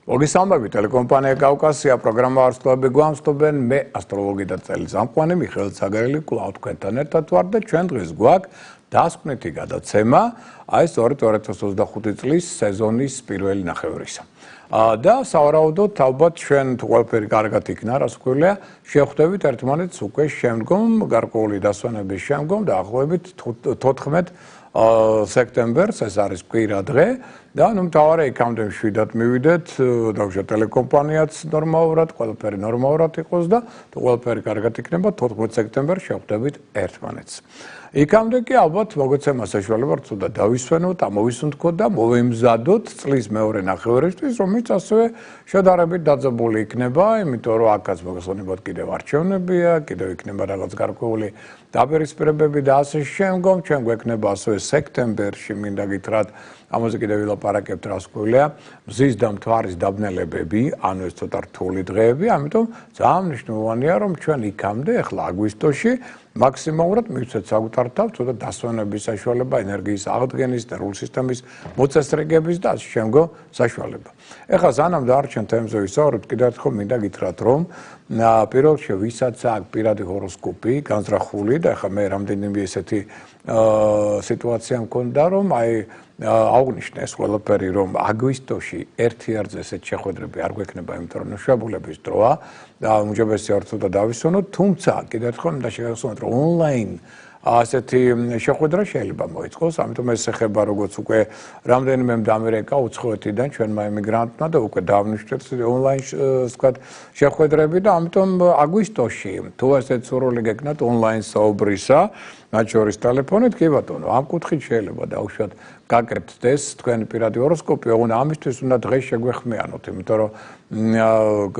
მოგესალმებით, ტელეკომპანია კავკასია პროგრამა არსებობები გვამსწრებენ მე ასტროლოგი და წელიწამყვანი მიხეილ ცაგერელი კვლავ თქვენთან ერთად ვარ და ჩვენ დღეს გვაქვს დასკვნითი გადაცემა აი სწორედ 2025 წლის სეზონის პირველი ნახევრისა. და სავარაუდოდ ალბათ ჩვენ თუ ყველაფერი კარგად იქნა, რას ვქვია, შევხვდებით ერთმანეთს უკვე შემდგომ გარკვეული დასვენების შემდგომ დაახლოებით 14 სექტემბერს ეს არის კვირა დღე და ნუ მთავარი იქამდე მშვიდად მივიდეთ, დავუშვათ ტელეკომპანიაც ნორმალურად, ყველაფერი ნორმალურად იყოს და თუ ყველაფერი კარგად იქნება 14 სექტემბერს შევხვდებით ერთმანეთს. იქამდე კი ალბათ მოგეცემა საშუალება რწმუნდა დავისვენოთ, ამოვისუნთქოთ და მოვემზადოთ წლის მეორე ნახევრისთვის, რომელიც ასევე შედარებით დაძაბული იქნება, იმიტომ რომ აქაც მოგესალმებით კიდევ არჩევნებია, კიდევ იქნება რაღაც გარკვეული დაპირისპირებები და ასე შემდგომ, ჩვენ გვექნება ასევე სექტემბერში მინდა გითხრათ, ამაზე კიდევ ვილაპარაკებთ რას ვქვია, მზის და მთვარის დაბნელებები, ანუ ეს ცოტა რთული დღეები, ამიტომ ძალიან მნიშვნელოვანია რომ ჩვენ იქამდე ახლა აგვისტოში მაქსიმალურად მივცეთ საკუთარ თავს ცოტა დასვენების საშუალება, ენერგიის აღდგენის, ნერვული სისტემის მოწესრიგების და ასე შემდგომ საშუალება. ეხლა სანამ დარჩენ თემზე ვისაუბრებთ, კიდევ ერთხელ მინდა გითხრათ რომ პირველ რიგში ვისაც აქვს პირადი ჰოროსკოპი განზრახული და ეხლა მე რამდენიმე ესეთი სიტუაცია მქონდა რომ აი აღნიშნე ეს ყველაფერი რომ აგვისტოში ერთიარზე ესეთ შეხვედრები არ გვექნება, იმიტომ რომ მშობლების დროა და უმჯობესია რომ ცოტა დავისვენოთ, თუმცა კიდევ ერთხელ მინდა შეგახსოვოთ რომ ონლაინ ასეთი შეხვედრა შეიძლება მოიწყოს, ამიტომ ეს ეხება როგორც უკვე რამდენიმე ამერიკა უცხოეთიდან ჩვენმა ემიგრანტმა და უკვე დავნიშნეთ ონლაინ ვთქვათ შეხვედრები და ამიტომ აგვისტოში თუ ასეთ სურვილი გექნათ ონლაინ საუბრისა მათ შორის ტელეფონით კი ბატონო, ამ კუთხით შეიძლება დავუშვათ გაკეთდეთ ეს თქვენი პირადი ჰოროსკოპი, ოღონდ ამისთვის უნდა დღეს შეგვეხმიანოთ, იმიტომ რომ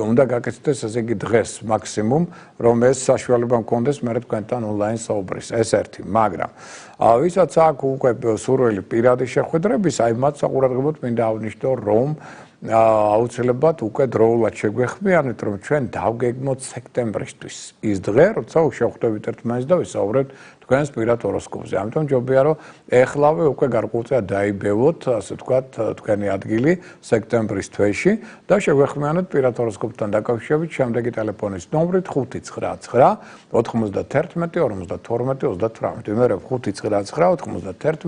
უნდა გაკეთდეთ ესე იგი დღეს მაქსიმუმ, რომ ეს საშუალება მქონდეს მე თქვენთან ონლაინ საუბრის, ეს ერთი, მაგრამ ვისაც აქვს უკვე სურვილი პირადი შეხვედრების, აი მათ საყურადღებოდ მინდა აღნიშნო, რომ აუცილებლად უკვე დროულად შეგვეხმიანეთ, რომ ჩვენ დავგეგმოთ სექტემბრისთვის ის დღე, როცა შევხვდებით ერთმანეთს და ვისაუბრებთ თქვენს პირად ჰოროსკოპზე. ამიტომ ჯობია რომ ეხლავე უკვე გარკვეულწილად დაიბევოთ, ასე ვთქვათ, თქვენი ადგილი სექტემბრის თვეში და შეგვეხმიანოთ პირად ჰოროსკოპთან დაკავშირებით შემდეგი ტელეფონის ნომრით 599 91 52 38. იმერე 599 91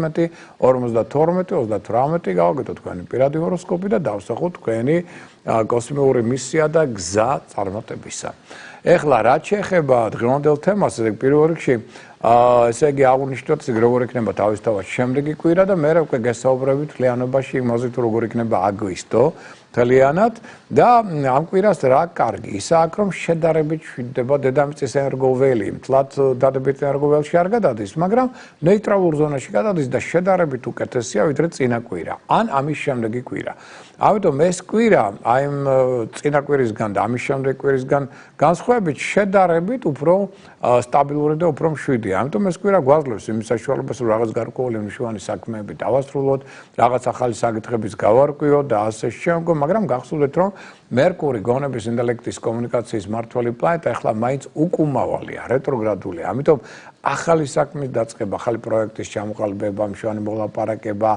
52 38 გავაკეთოთ თქვენი პირადი ჰოროსკოპი და დავსახოთ თქვენი კოსმიური მისია და გზა წარმატებისა. ეხლა რაც შეეხება დღევანდელ თემას, პირველ რიგში ესე იგი აღნიშნოთ როგორ იქნება თავისთავად შემდეგი კვირა და მე უკვე გესაუბრებით მთლიანობაში იმაზე თუ როგორ იქნება აგვისტო მთლიანად და ამ კვირას რა კარგი ისაა რომ შედარებით შვიდება დედამიწის ენერგოველი მთლად დადებით ენერგოველში არ გადადის, მაგრამ ნეიტრალურ ზონაში გადადის და შედარებით უკეთესია ვიდრე წინა კვირა ან ამის შემდეგი კვირა. ამიტომ ეს კვირა აი წინა კვირისგან და ამის შემდეგი კვირისგან განსხვავებით შედარებით უფრო სტაბილური და უფრო მშვიდია. ამიტომ ეს კვირა გვაძლევს იმის საშუალებას, რომ რაღაც გარკვეული მნიშვნელოვანი საქმეები დავასრულოთ, რაღაც ახალი საკითხების გავარკვიოთ და ასე შემდგომ, მაგრამ გახსოვდეთ, რომ მერკური გონების ინტელექტის კომუნიკაციის მმართველი პლანეტა ახლა მაინც უკუმავალია, რეტროგრადულია. ამიტომ ახალი საქმის დაწყება, ახალი პროექტის ჩამოყალიბება, მშვენი მოლაპარაკება,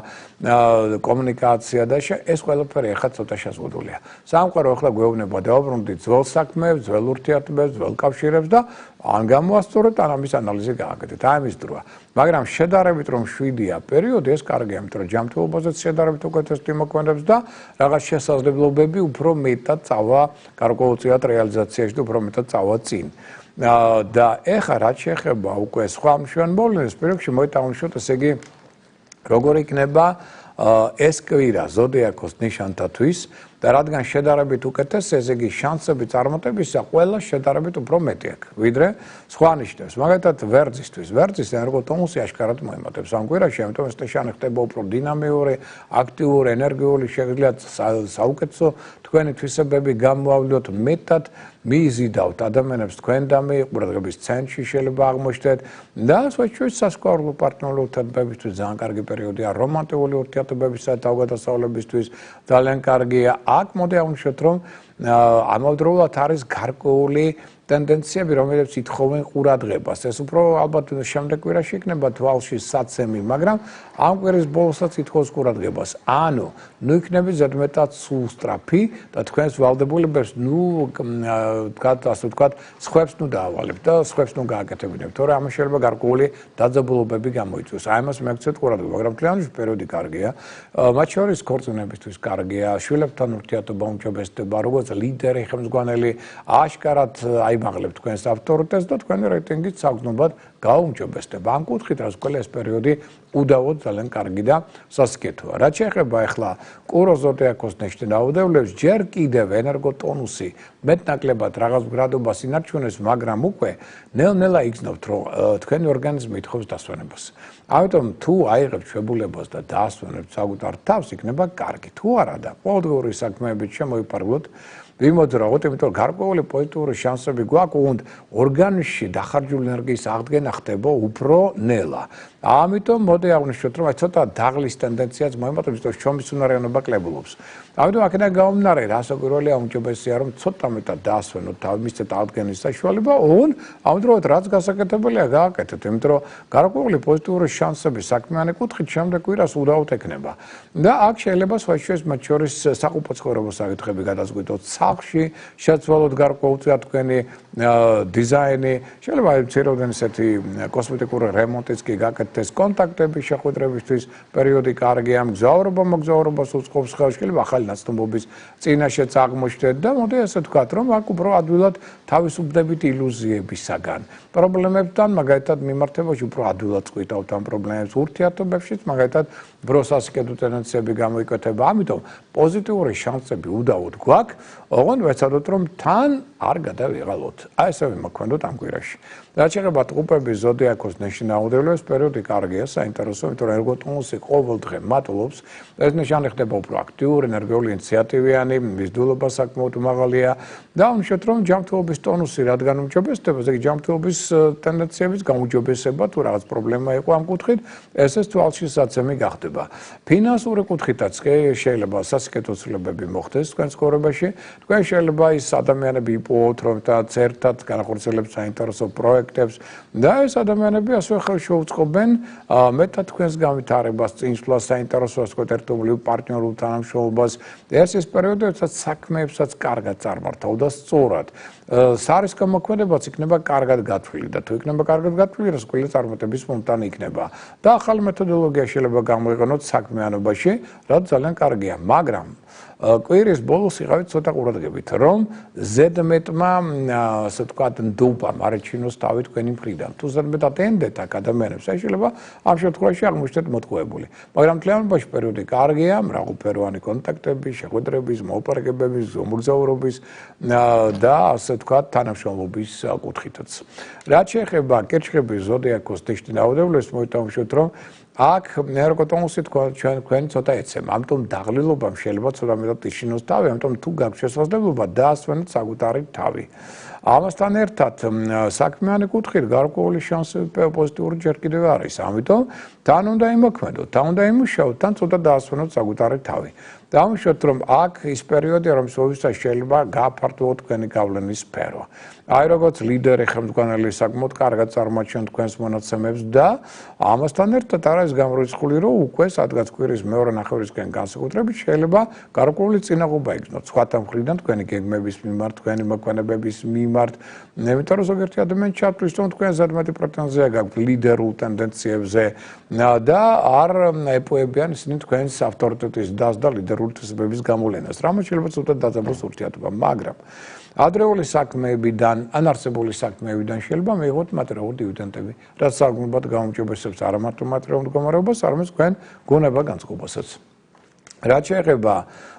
კომუნიკაცია და ეს ყველაფერი ახლა ცოტა შეზღუდულია. სამყარო ახლა გვეუბნება დავაბრუნდით ძველ საქმეებს, ძველ ურთიერთობებს, ძველ კავშირებს და ან გამოასწოროთ, ან ამის ანალიზი გააკეთეთ. აი ამის დროა. მაგრამ შედარებით რომ 7-ია პერიოდი, ეს კარგია, იმიტომ რომ ჯანმრთელობაზეც შედარებით უკეთესი მოქმედებს და რაღაც შესაძლებლობები უფრო მეტად წავა გარკვეულწილად რეალიზაციაში და უფრო მეტად წავა წინ. და ეხლა რაც შეეხება უკვე სხვა მშვენ მოვლენებს, პირველ რიგში მოიტანოთ, ესე იგი როგორ იქნება ეს კვირა ზოდიაქოს ნიშანთათვის და რადგან შედარებით უკეთეს, ესე იგი შანსები წარმატებისა ყველა შედარებით უფრო მეტი აქვს, ვიდრე სხვა ნიშნებს. მაგალითად, ვერძისთვის. ვერძის ენერგოტონუსი აშკარად მოემატებს ამ კვირაში, ამიტომ ეს ნიშანი ხდება უფრო დინამიური, აქტიური, ენერგიული, შეგვიძლიათ საუკეთესო თქვენი თვისებები გამოავლოთ მეტად მიიზიდავთ ადამიანებს თქვენდამი, ყურადღების ცენტრში შეიძლება აღმოჩნდეთ და სხვათა სასკოლო პარტნიორულ ურთიერთობებისთვის ძალიან კარგი პერიოდია, რომანტიკული ურთიერთობებისა და თავგადასავლებისთვის ძალიან კარგია. აქ მოდი აღვნიშნოთ, რომ ამავდროულად არის გარკვეული ტენდენციები, რომელიც ითხოვენ ყურადღებას. ეს უფრო ალბათ შემდეგ კვირაში იქნება თვალში საცემი, მაგრამ ამ კვირის ბოლოსაც ითხოვს ყურადღებას. ანუ, ნუ იქნება ზედმეტად სულ სწრაფი და თქვენს ვალდებულებებს, ასე ვთქვათ, სხვებს ნუ დაავალებთ და სხვებს ნუ გააკეთებინებთ, თორე ამას შეიძლება გარკვეული დაძაბულობები გამოიწვიოს. აი ამას მეკცევთ ყურადღება, მაგრამ თლიანში პერიოდი კარგია. მათ შორის ქორწინებისთვის კარგია, შვილებთან ურთიერთობა უმჯობესდება, როგორც ლიდერი, ხელმძღვანელი, აშკარად აიმაღლებთ თქვენს ავტორიტეტს და თქვენი რეიტინგიც საგრძნობლად გაუმჯობესდება. ამ კუთხით რასკოლა ეს პერიოდი უდავოდ ძალიან კარგი და სასიკეთოა. რაც შეეხება ახლა კურო ზოდიაქოს ნიშნავდებლებს, ჯერ კიდევ ენერგოტონუსი მეტნაკლებად რაღაც გრადობას ინარჩუნებს, მაგრამ უკვე ნელ-ნელა იგრძნობთ, რომ თქვენი ორგანიზმი ითხოვს დასვენებას. ამიტომ თუ აიღებთ ჩვეულებას და დაასვენებთ საკუთარ თავს, იქნება კარგი. თუ არა და ყოველდღიური საქმეებით შემოიფარგლოთ, ვიმოძრაოთ, იმიტომ რომ გარკვეული პოზიტიური შანსები გვაქვს, უნდა ორგანიზმში დახარჯული ენერგიის აღდგენა ხდება უფრო ნელა. ამიტომ მოდი აღვნიშნოთ, რომ ცოტა დაღლის ტენდენციაც მოიმატებს, იმიტომ რომ შრომის უნარიანობა კლებულობს. ამიტომ აქედან გამომდინარე, რასაკვირველია, უმჯობესია, რომ ცოტა მეტად დაასვენოთ, მისცეთ აღდგენის საშუალება, ოღონდ ამავდროულად რაც გასაკეთებელია, გააკეთეთ, იმიტომ რომ გარკვეული პოზიტიური შანსები საქმიანი კუთხით შემდეგ კვირას უდავოდ ექნება. და აქ შეიძლება სხვაშორის მათ შორის საყოფაცხოვრებო საკითხები გადაწყვიტოთ, სახლში შეცვალოთ გარკვეულწილად თქვენი დიზაინი, შეიძლება მცირეოდენ ესეთი კოსმეტიკური რემონტიც კი გააკეთეთ, ეს კონტაქტები შეხვედრებისთვის პერიოდი კარგია, მგზავრობა მოგზაურობას უწყობს ხელს, შეიძლება ახალი ნაცნობობის წინაშეც აღმოჩნდეთ და მოდი ასე ვთქვათ, რომ აქ უფრო ადვილად თავისუფლდებით ილუზიებისაგან. პრობლემებთან, მაგალითად მიმართებაში უფრო ადვილად წყვიტავთ ამ პრობლემებს, ურთიერთობებშიც, მაგალითად ბროსასიკეთო ტენდენციები გამოიკვეთება, ამიტომ პოზიტიური შანსები უდავოდ გვაქვს, ოღონდ ვეცადოთ, რომ თან არ გადავიღალოთ. აი ესე ვიმოქმედოთ ამ კვირაში. რაც შეეხება ტყუპების ზოდიაქოს ნიშნავდებლებს, პერიოდი კარგია, საინტერესო, იმიტომ რომ ენერგოტონუსი ყოველ დღე მატულობს. ეს ნიშანი ხდება უფრო აქტიური, ენერგიული, ინიციატივიანი, მიზიდულობა საკმაოდ მაღალია და ვნიშნოთ, რომ ჯანმრთელობის ტონუსი რადგან უმჯობესდება, ესე იგი ჯანმრთელობის ტენდენციების გაუმჯობესება თუ რაღაც პრობლემა იყო ამ კუთხით, ეს თვალში საცემი გახდება. ფინანსური კუთხითაც შეიძლება სასიკეთო ცვლილებები მოხდეს თქვენ ცხოვრებაში. თქვენ შეიძლება ის ადამიანები იპოვოთ, რომელთაც ერთად განახორციელებთ საინტერესო პროექტებს და ეს ადამიანები ასევე ხელს შეუწყობენ მეტად თქვენს განვითარებას, წინსვლას, საინტერესო ერთობლივ პარტნიორულ თანამშრომლობას. ეს პერიოდი, როდესაც საქმეებსაც კარგად წარმართავ და სწორად. სარისკო მოქმედებაც იქნება კარგად გათვლილი და თუ იქნება კარგად გათვლილი, რასკოლა წარმატების მომტანი იქნება. და ახალი მეთოდოლოგია შეიძლება გამოიყენოთ საქმიანობაში, რაც ძალიან კარგია, მაგრამ კვირის ბოლოს იყავით ცოტა ყურადღებით, რომ ზედმეტმა, ასე ვთქვათ, ნდობამ არ ეჩინოს თავი თქვენი მხრიდან. თუ ზედმეტად ენდეთ აქ ადამიანებს, აი შეიძლება ამ შემთხვევაში აღმოჩნდეთ მოტყუებული. მაგრამ თლიანობაში პერიოდი კარგია, მრავალფეროვანი კონტაქტები, შეხვედრების, მოპარგებების, მოგზაურობის და ასე ვთქვათ, თანამშრომლობის კუთხითაც. რაც შეეხება კერჩხების ზოდიაქოს ნიშნავდებლებს, მოვიტანხმოთ, რომ აქ ენერგოტონუსი თქვენ ცოტა ეცემა, ამიტომ დაღლილობამ შეიძლება ცოტა მეტად იშინოს თავი, ამიტომ თუ გაქვთ შესაძლებლობა დაასვენოთ საკუთარი თავი. ამასთან ერთად საქმიანი კუთხით გარკვეული შანსები პოზიტიური ჯერ კიდევ არის, ამიტომ თან უნდა იმოქმედოთ, თან უნდა იმუშაოთ, თან ცოტა დაასვენოთ საკუთარი თავი. დავუშვათ, რომ აქ ის პერიოდი, რომელსაც შეიძლება გააფართოვოთ თქვენი გავლენის სფერო. აი როგორც ლიდერი, ხელმძღვანელი საკმაოდ კარგად წარმოაჩენთ თქვენს მონაცემებს და ამასთან ერთად არის გამორიცხული, რომ უკვე სადღაც კვირის მეორე ნახევრისკენ განსაკუთრებით შეიძლება გარკვეული წინაღობა იგრძნოთ სხვათა მხრიდან თქვენი გეგმების მიმართ, თქვენი მოქმედებების მიმართ. იმიტომ რომ ზოგიერთი ადამიანი ჩათვლის, რომ თქვენ ზედმეტი პრეტენზია გაქვთ ლიდერულ ტენდენციებზე და არ ეპოებიან ისინი თქვენს ავტორიტეტის დასს და ლიდერული თვისებების გამოვლენას, რამაც შეიძლება ცოტა დაძაბულოს ურთიერთობა, მაგრამ ადრეული საქმეებიდან, ან არსებული საქმეებიდან შეიძლება მიიღოთ მატერიალური დივიდენდები, რაც საგრძნობლად გაუმჯობესებს არა მარტო მატერიალურ მდგომარეობას, არამედ თქვენ გონება-განწყობასაც. რაც შეეხება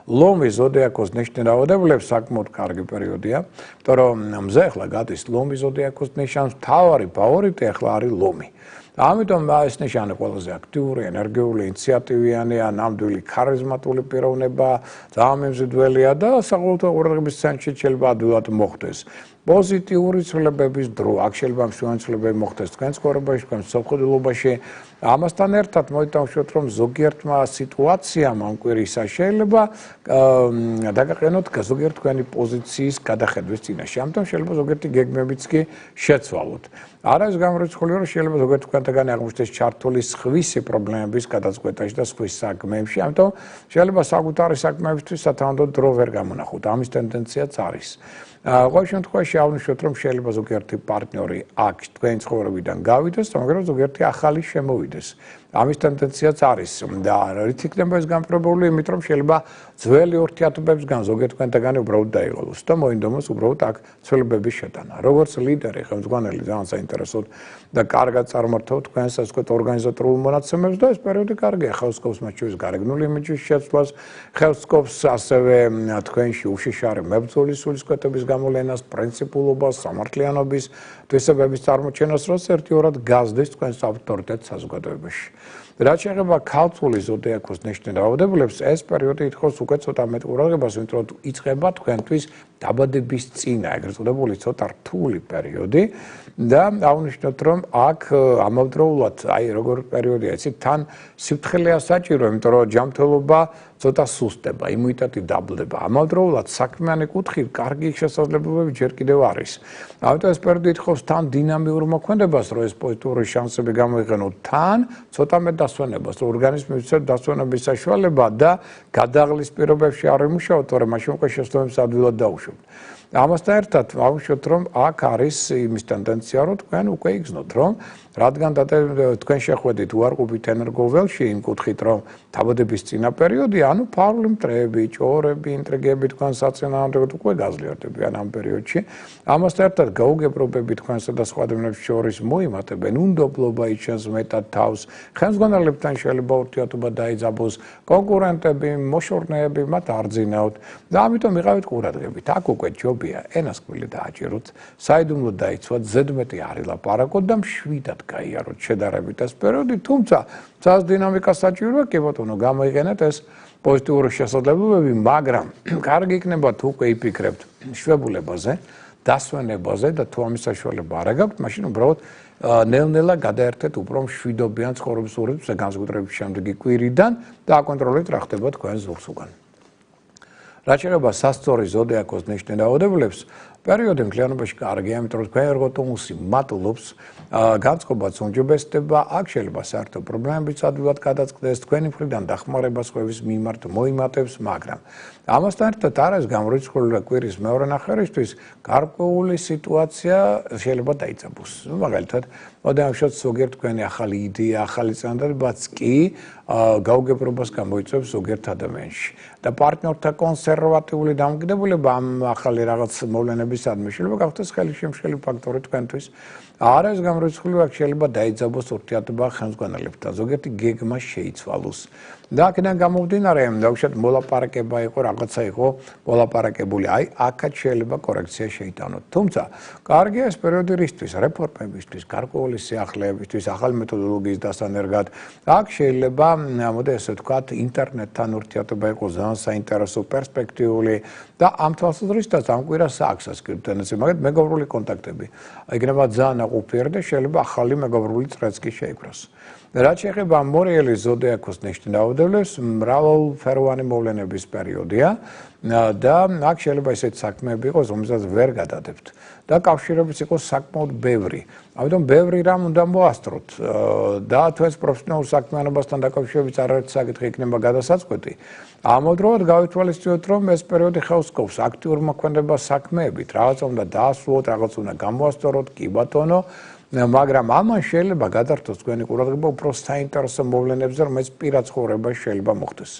ლომის ზოდიაქოს ნიშნავდებლებს, საკმაოდ კარგი პერიოდია, იმიტომ რომ მზე ახლა გადის ლომის ზოდიაქოს ნიშანს, მთავარი ფავორიტი ახლა არის ლომი. ამიტომ ეს ნიშანი ყველაზე აქტიური, ენერგიული, ინიციატივიანი, ნამდვილი ქარიზმატული პიროვნება, ძალიან მიმზიდველია და საყოველთაო ყურადღების ცენტრში შეიძლება ადვილად მოხდეს. პოზიტიური ცვლილებების დრო, აქ შეიძლება მსხვილი ცვლილებები მოხდეს თქვენ ცხოვრებაში, თქვენ სამხედროობაში. ამასთან ერთად მოვიტანხმოთ, რომ ზოგიერთმა სიტუაციამ ამ კვირისა შეიძლება დაგაყენოთ ზოგიერთ თქვენი პოზიციის გადახედვის წინაშე. ამიტომ შეიძლება ზოგიერთი გეგმებიც კი შეცვალოთ. არ არის გამორიცხული, რომ შეიძლება ზოგიერთ თქვენთაგანი აღმოჩნდეს ჩართული სხვისი პრობლემების გადაწყვეტაში და სხვის საქმეებში. ამიტომ შეიძლება საკუთარი საქმეებისთვის სათანადო დრო ვერ გამონახოთ. ამის ტენდენციაც არის. ყოველ შემთხვევაში აღნიშნოთ, რომ შეიძლება ზოგიერთი პარტნიორი აქ თქვენი ცხოვრებიდან გავიდეს, მაგრამ ზოგიერთი ახალი შემოვიდეს. ამის ტენდენციაც არის და რით იქნება ეს განპირობებული, იმით რომ შეიძლება ძველი ურთიერთობებისგან ზოგიერთ თქვენთაგანი უბრალოდ დაიღალოს და მოინდომოს უბრალოდ აქ ცვლილებების შეტანა. როგორც ლიდერი, ხელმძღვანელი ძალიან საინტერესოდ და კარგად წარმართავთ თქვენს ასე ვთქვათ ორგანიზატორულ მონაცემებს და ეს პერიოდი კარგია ხელსკობს მათ შორის გარეგნული იმიჯის შეცვლას, ხელსკობს ასევე თქვენში უშიშარი მებრძოლის სულისკვეთების გამოვლენას, პრინციპულობას, სამართლიანობის თვისებების წარმოჩენას, რაც ერთიორად გაზრდის თქვენს ავტორიტეტს საზოგადოებაში. რაც შეეხება ქალწული ზოდიაქოს ნიშნულ რაოდენობას, ეს პერიოდი ითხოვს უკვე ცოტა მეტ ყურადღებას, იმიტომ რომ იწყება თქვენთვის დაბადების წინა, ეგრეთ წოდებული ცოტა რთული პერიოდი და აღნიშნოთ, რომ აქ ამავდროულად, აი როგორ პერიოდია, იცით, თან სიფრთხილეა საჭირო, იმიტომ რომ ჯანმრთელობა ცოტა სუსტდება, იმუნიტეტი დაბლდება. ამავდროულად საქმიანი კუთხით კარგი შესაძლებლობები ჯერ კიდევ არის. ამიტომ ეს პერიოდი ითხოვს თან დინამიურ მოქმედებას, რომ ეს პოზიტიური შანსები გამოიყენოთ თან, ცოტა მეტ დასვენებას, რომ ორგანიზმი მიცემს დასვენების საშუალება და გადაღლის პირობებში არ იმუშაოთ, თორემ მაშინ უკვე შესაძლოა ადვილად დაუშვოთ. ამასთან ერთად ავუშვოთ, რომ აქ არის იმის ტენდენცია, რომ თქვენ უკვე იგრძნოთ, რომ რადგან თქვენ შეხვედით უარყოფით ენერგოველში იმ კუთხით, რომ დაბადების წინა პერიოდი, ანუ ფარული მტრეები, ჭორები, ინტრიგები თქვენ საწინააღმდეგოდ უკვე გაძლიერდებიან ამ პერიოდში. ამასთან ერთად გაუგებრობები თქვენსა და სხვა ადამიანებს შორის მოიმატებენ, უნდობლობა იჩენს მეტად თავს, ხელმძღვანელებთან შეიძლება ურთიერთობა დაიძაბოს, კონკურენტები, მოშორნეები მათ არძინავთ და ამიტომ იყავით ყურადღებით. აქ უკვე ჯობია ენასკვილი დააჭიროთ, საიდუმლოდ დაიცვათ, ზედმეტი არ ილაპარაკოთ და მშვიდად გაიაროთ შედარებით ეს პერიოდი, თუმცა ცას დინამიკა საჭიროა, კი ბატონო, გამოიყენეთ ეს პოზიტიური შესაძლებლობები, მაგრამ კარგი იქნება თუ უკვე იფიქრებთ შვებულებაზე, დასვენებაზე და თუ ამის საშუალება არ გაქვთ, მაშინ უბრალოდ ნელ-ნელა გადაერთეთ უფრო მშვიდობიან ცხოვრების ურთიერთობებს განსაკუთრებით შემდეგი კვირიდან და აკონტროლეთ რა ხდება თქვენ ზურგს უკან. რაც შეეხება სასწორი ზოდიაქოს ნიშნულ რაოდენობას, პერიოდი მთლიანობაში კარგია, იმიტომ რომ თქვენ ერგოტონუსი მატულობს, განწყობაც უმჯობესდება, აქ შეიძლება საერთო პრობლემებიც ადვილად გადაწყდეს, თქვენი მხრიდან დახმარება სხვების მიმართ მოიმატებს, მაგრამ ამასთან ერთად არ არის გამორიცხული კვირის მეორე ნახევრისთვის გარკვეული სიტუაცია შეიძლება დაიძაბოს. მაგალითად, მოდამშოთ ზოგიერთ თქვენი ახალი იდეა, ახალი წინადადებაც კი გაუგებრობას გამოიწვევს ზოგიერთ ადამიანში. და პარტნიორთა კონსერვატიული დამოკიდებულება ამ ახალი რაღაც მოვლენების სადმე შეიძლება გახდეს ხელშემშელი ფაქტორი თქვენთვის. არ არის გამორიცხული, აქ შეიძლება დაიძაბოს ურთიერთობა ხელმძღვანელებთან, ზოგიერთი გეგმა შეიცვალოს. და აქედან გამომდინარე, დავუშვათ მოლაპარაკება იყო, რაღაცა იყო მოლაპარაკებული, აი აქაც შეიძლება კორექცია შეიტანოთ. თუმცა, კარგია ეს პერიოდი რისთვის, რეფორმებისთვის, გარკვეული სიახლეებისთვის, ახალი მეთოდოლოგიის დასანერგად. აქ შეიძლება, მოდი ესე ვთქვათ, ინტერნეტთან ურთიერთობა იყოს ძალიან საინტერესო, პერსპექტიული და ამ თვალსაზრისითაც ამ კვირას აქვს ასკრიპტენაცია, მაგათ მეგობრული კონტაქტები. იქნება ძალიან აყופიერი და შეიძლება ახალი მეგობრული წრეც კი შეიქმნას. რაც შეეხება მორიელის ზოდიაქოს ნიშნულ რაოდენობას, მრავალფეროვანი მოვლენების პერიოდია და აქ შეიძლება ისეთი საქმეები იყოს, რომელსაც ვერ გადადებთ და კავშირებიც იყოს საკმაოდ ბევრი. ამიტომ ბევრი რამ უნდა მოასწროთ და თქვენს პროფესიონალურ საქმიანობასთან დაკავშირებით არაერთი საკითხი იქნება გადასაწყვეტი. ამავდროულად გავითვალისწინოთ, რომ ეს პერიოდი ხელს სკობს აქტიურ მოქმედებას საქმეებით, რაღაცა უნდა დაასრულოთ, რაღაცა უნდა გამოასწოროთ, კი ბატონო. მაგრამ ამან შეიძლება გადართოს თქვენი ყურადღება უფრო საინტერესო მოვლენებზე, რომელიც პირად ცხოვრებაში შეიძლება მოხდეს.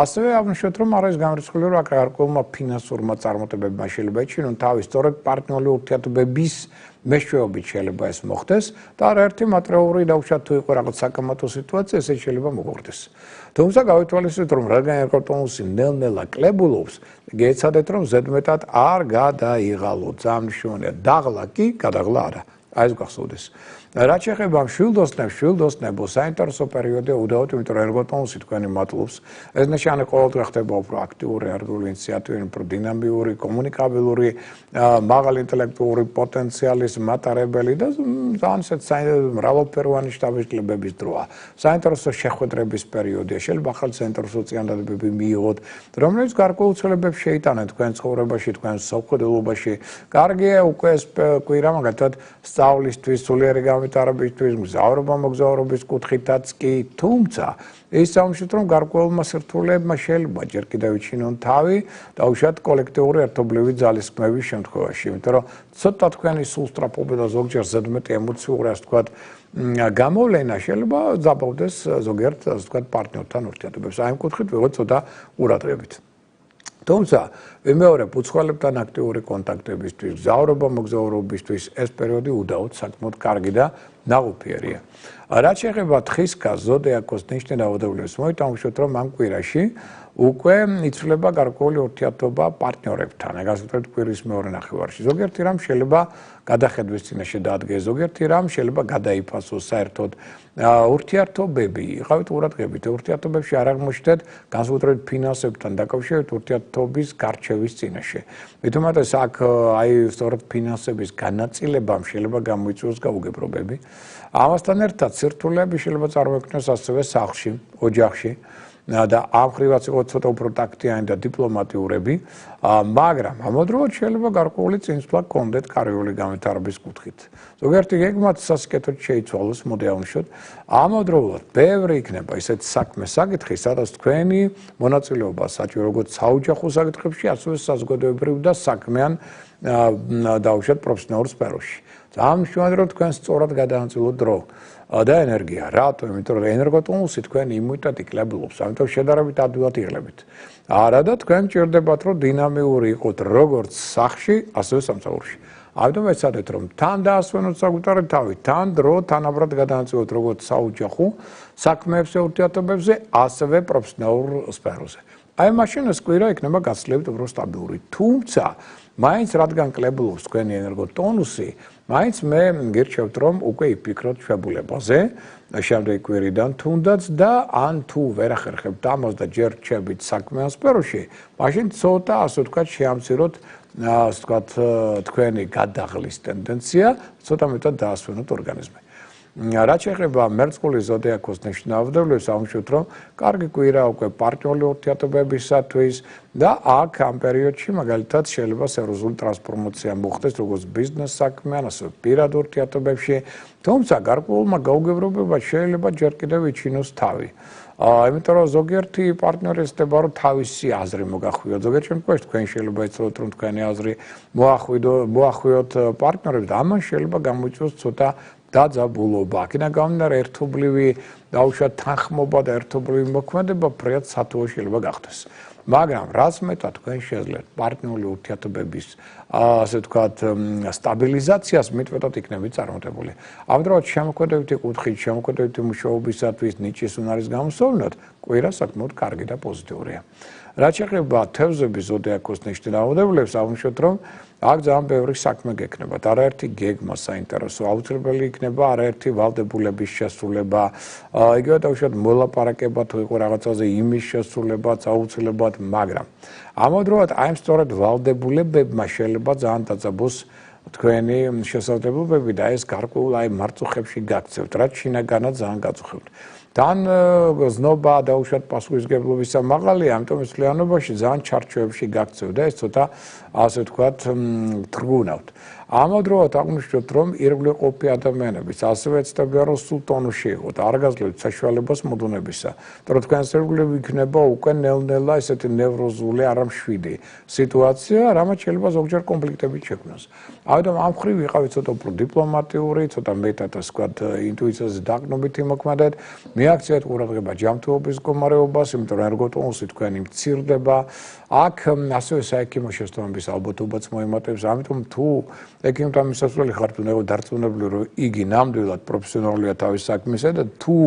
ასევე აღნიშნოთ, რომ არის გამორიცხული, რომ გარკვეულმა ფინანსურმა წარმატებებმა შეიძლება იჩინონ თავი სწორედ პარტნიორული ურთიერთობების მეშვეობით შეიძლება ეს მოხდეს და არაერთი მატერიალური დავუშვათ თუ იყო რაღაც საკამათო სიტუაცია, ესე შეიძლება მოგვხდეს. თუმცა გავითვალისწინოთ, რომ რადგან ერგოტონუსი ნელ-ნელა კლებულობს, გეცადეთ, რომ ზედმეტად არ გადაიღალოთ. ძალიან მნიშვნელოვანია, დაღლა კი, გადაღლა არა. აი ეს გახსოვდეს. რაც შეეხება შვილდოსნებო საინტერესო პერიოდია უდავოდ, იმიტომ რომ ერგოტონუსი თქვენი მატლობს. ეს ნიშანი ყოველდღე ხდება უფრო აქტიური, არგული ინიციატივი, უფრო დინამიური, კომუნიკაბილური, მაღალი ინტელექტუალური პოტენციალის მატარებელი და ძალიან მრავალფეროვანი შთაბეჭდილებების დროა. საინტერესო შეხვედრების პერიოდია. შეიძლება ახალი საინტერესო წინადადებები მიიღოთ, რომლებიც გარკვეულ ცვლილებებს შეიტანენ თქვენ ცხოვრებაში, თქვენ სამხედროობაში. კარგია უკვე ეს კვირა მაგალითად სწავლისთვის, სულიერი გამვითარებისთვის, მოგზაურობის კუთხითაც კი, თუმცა ის სამშობლო რომ გარკვეულმა სირთულეებმა შეიძლება ჯერ კიდევ იჩინონ თავი, დაუშვათ კოლექტიური ერთობლივი ძალისხმევის შემთხვევაში, იმიტომ რომ ცოტა თქვენი სულსწრაფობა და ზოგჯერ ზედმეტი ემოციური, ასე ვთქვათ, გამოვლენა შეიძლება ძაბავდეს ზოგიერთ, ასე ვთქვათ, პარტნიორთან ურთიერთობებს. აი ამ კუთხით ვიღოთ ცოტა ყურადღებით. თუმცა ვიმეორებ უცხოელებთან აქტიური კონტაქტებისთვის, მოგზაურობისთვის ეს პერიოდი უდავოდ საკმაოდ კარგი და ნაყოფიერია. რაც შეეხება თხისქას, ზოდიაქოს ნიშნავადებლებს, მოითამაშოთ, რომ ამ კვირაში უკვე იცვლება გარკვეული ურთიერთობა პარტნიორებთან, გასაგებად კვირის მეორე ნახევარში. ზოგიერთი რამ შეიძლება გადახედვის წინაშე დაადგეს, ზოგიერთი რამ შეიძლება გადაიფასოს საერთოდ ურთიერთობები. იყავით ყურადღებით, ურთიერთობებში არ აღმოჩნდეთ განსაკუთრებით ფინანსებთან დაკავშირებით ურთიერთობის გარჩევის წინაშე. მithumetes აქ აი სწორედ ფინანსების განაწილებამ შეიძლება გამოიწვიოს გაუგებრობები. ამასთან ერთად სირთულეები შეიძლება წარმოიქმნას ასევე სახლში, ოჯახში. და ამ ხრივაც იყო ცოტა უფრო ტაქტიანი და დიპლომატიურები, მაგრამ ამავდროულად შეიძლება გარკვეული წინსვლა გქონდეთ კარიერული განვითარების კუთხით. ზოგიერთი გეგმაც სასიკეთოდ შეიცვალოს, მოდი აღვნიშნოთ. ამავდროულად ბევრი იქნება ისეთი საქმე საკითხი, სადაც თქვენი მონაწილეობა საჭირო როგორც საოჯახო საკითხებში, ასევე საზოგადოებრივ და საქმიან დაუშვათ პროფესიონალურ სფეროში. ამ შემთხვევაში თქვენ სწორად გადაანაწილოთ დრო და ენერგია. რატო? იმიტომ რომ ენერგოტონუსი თქვენი იმუნიტეტი კლებულობს, ამიტომ შედარებით ადვილად იღლებით. არა და თქვენ ჭირდებათ რომ დინამიური იყოთ როგორც სახლში, ასევე სამსახურში. ამიტომ ეცადეთ რომ თან დაასვენოთ საკუთარი თავი, თან დრო თანაბრად გადაანაწილოთ როგორც საოჯახო საქმეებზე, ურთიერთობებზე, ასევე პროფესიონალურ სფეროზე. აი მაშინ ეს კვირა იქნება გაცილებით უფრო სტაბილური. თუმცა მაინც რადგან კლებულობს თქვენი ენერგოტონუსი, მაინც მე გირჩევთ რომ უკვე იფიქროთ ჩვეულებაზე შემდეგი კვირიდან თუნდაც და ან თუ ვერ ახერხებთ ამას და ჯერ რჩებით საქმიან სფეროში, მაშინ ცოტა ასე ვთქვათ შეამციროთ ასე ვთქვათ თქვენი გადაღლის ტენდენცია, ცოტა მეტად დაასვენოთ ორგანიზმი. რაც შეეხება მერწყული ზოდიაქოს ნიშნავადებლებს, აღვნიშნოთ, რომ კარგი კვირა უკვე პარტნიორული ურთიერთობებისათვის და აქ ამ პერიოდში მაგალითად შეიძლება სერიოზული ტრანსფორმაცია მოხდეს როგორც ბიზნეს საქმეan, ასევე პირად ურთიერთობებში, თუმცა გარკვეულმა გაუგებრობებმა შეიძლება ჯერ კიდევ იჩინოს თავი. იმიტომ რომ ზოგიერთი პარტნიორი ესწრება რომ თავისი აზრი მოგახვიოთ, ზოგიერთ შემთხვევაში თქვენ შეიძლება იცოდეთ რომ თქვენი აზრი მოახვიოთ პარტნიორებს და ამან შეიძლება გამოიწვიოს ცოტა დაძაბულობა. აქედან გამომდინარე ერთობლივი დაუშვათ თანხმობა და ერთობლივი მოქმედება ფრიად სათუო შეიძლება გახდეს. მაგრამ რაც მეტად თქვენ შეძლებთ პარტნიორული ურთიერთობების ასე ვთქვათ სტაბილიზაციას, მით მეტად იქნებით წარმატებული. ამავდროულად შემოქმედებითი კუთხით, შემოქმედებითი მუშაობისათვის ნიჭის უნარის გამოსავლად კვირა საკმაოდ კარგი და პოზიტიურია. რაც შეეხება თევზების ზოდიაქოს ნიშნავადებლებს, აღვნიშნოთ რომ აქ ძალიან ბევრი საქმე გექნებათ. არაერთი გეგმა საინტერესო, აუცილებელი იქნება არაერთი ვალდებულების შესრულება, იგივე დავუშვათ მოლაპარაკება თუ იყო რაღაცაზე იმის შესრულებაც აუცილებლად, მაგრამ ამავდროულად აი სწორედ ვალდებულებებმა შეიძლება ძალიან დაძაბოს თქვენი შესაძლებლობები და ეს გარკვეულ აი მარწუხებში გაქცევთ, რაც შინაგანად ძალიან გაწუხებთ. თან ზნობა დაუშვათ პასუხისმგებლობისა მაღალია, ამიტომ მთლიანობაში ძალიან ჩარჩოებში გაქცევთ და ეს ცოტა ასე ვთქვათ თრგუნავთ. ამავდროულად აღვნიშნოთ, რომ ირგვლივ ყოფი ადამიანების ასევე ეცდებიან რომ სულ ტონუსში იყოთ, არ გაძლევთ საშუალებას მოდუნებისა. იმიტომ რომ თქვენს ირგვლივ იქნება უკვე ნელ-ნელა ესეთი ნევროზული, არა მშვიდი სიტუაცია, რამაც შეიძლება ზოგჯერ კონფლიქტებით შექმნას. ამიტომ ამ ხრივ ვიყავით ცოტა უფრო დიპლომატიური, ცოტა მეტად ასე ვთქვათ ინტუიციაზე დაყრდნობითი მოქმედებით, მიაქციეთ ყურადღება ჯანმრთელობის მდგომარეობას, იმიტომ რომ ერგოტონუსი თქვენი მცირდება. აქ ასევე საექიმო შეცდომების ალბათობაც მოემატებს, ამიტომ თუ ექიმთან მისასვლელი ხართ, უნდა იყოს დარწმუნებული, რომ იგი ნამდვილად პროფესიონალია თავის საქმისა და თუ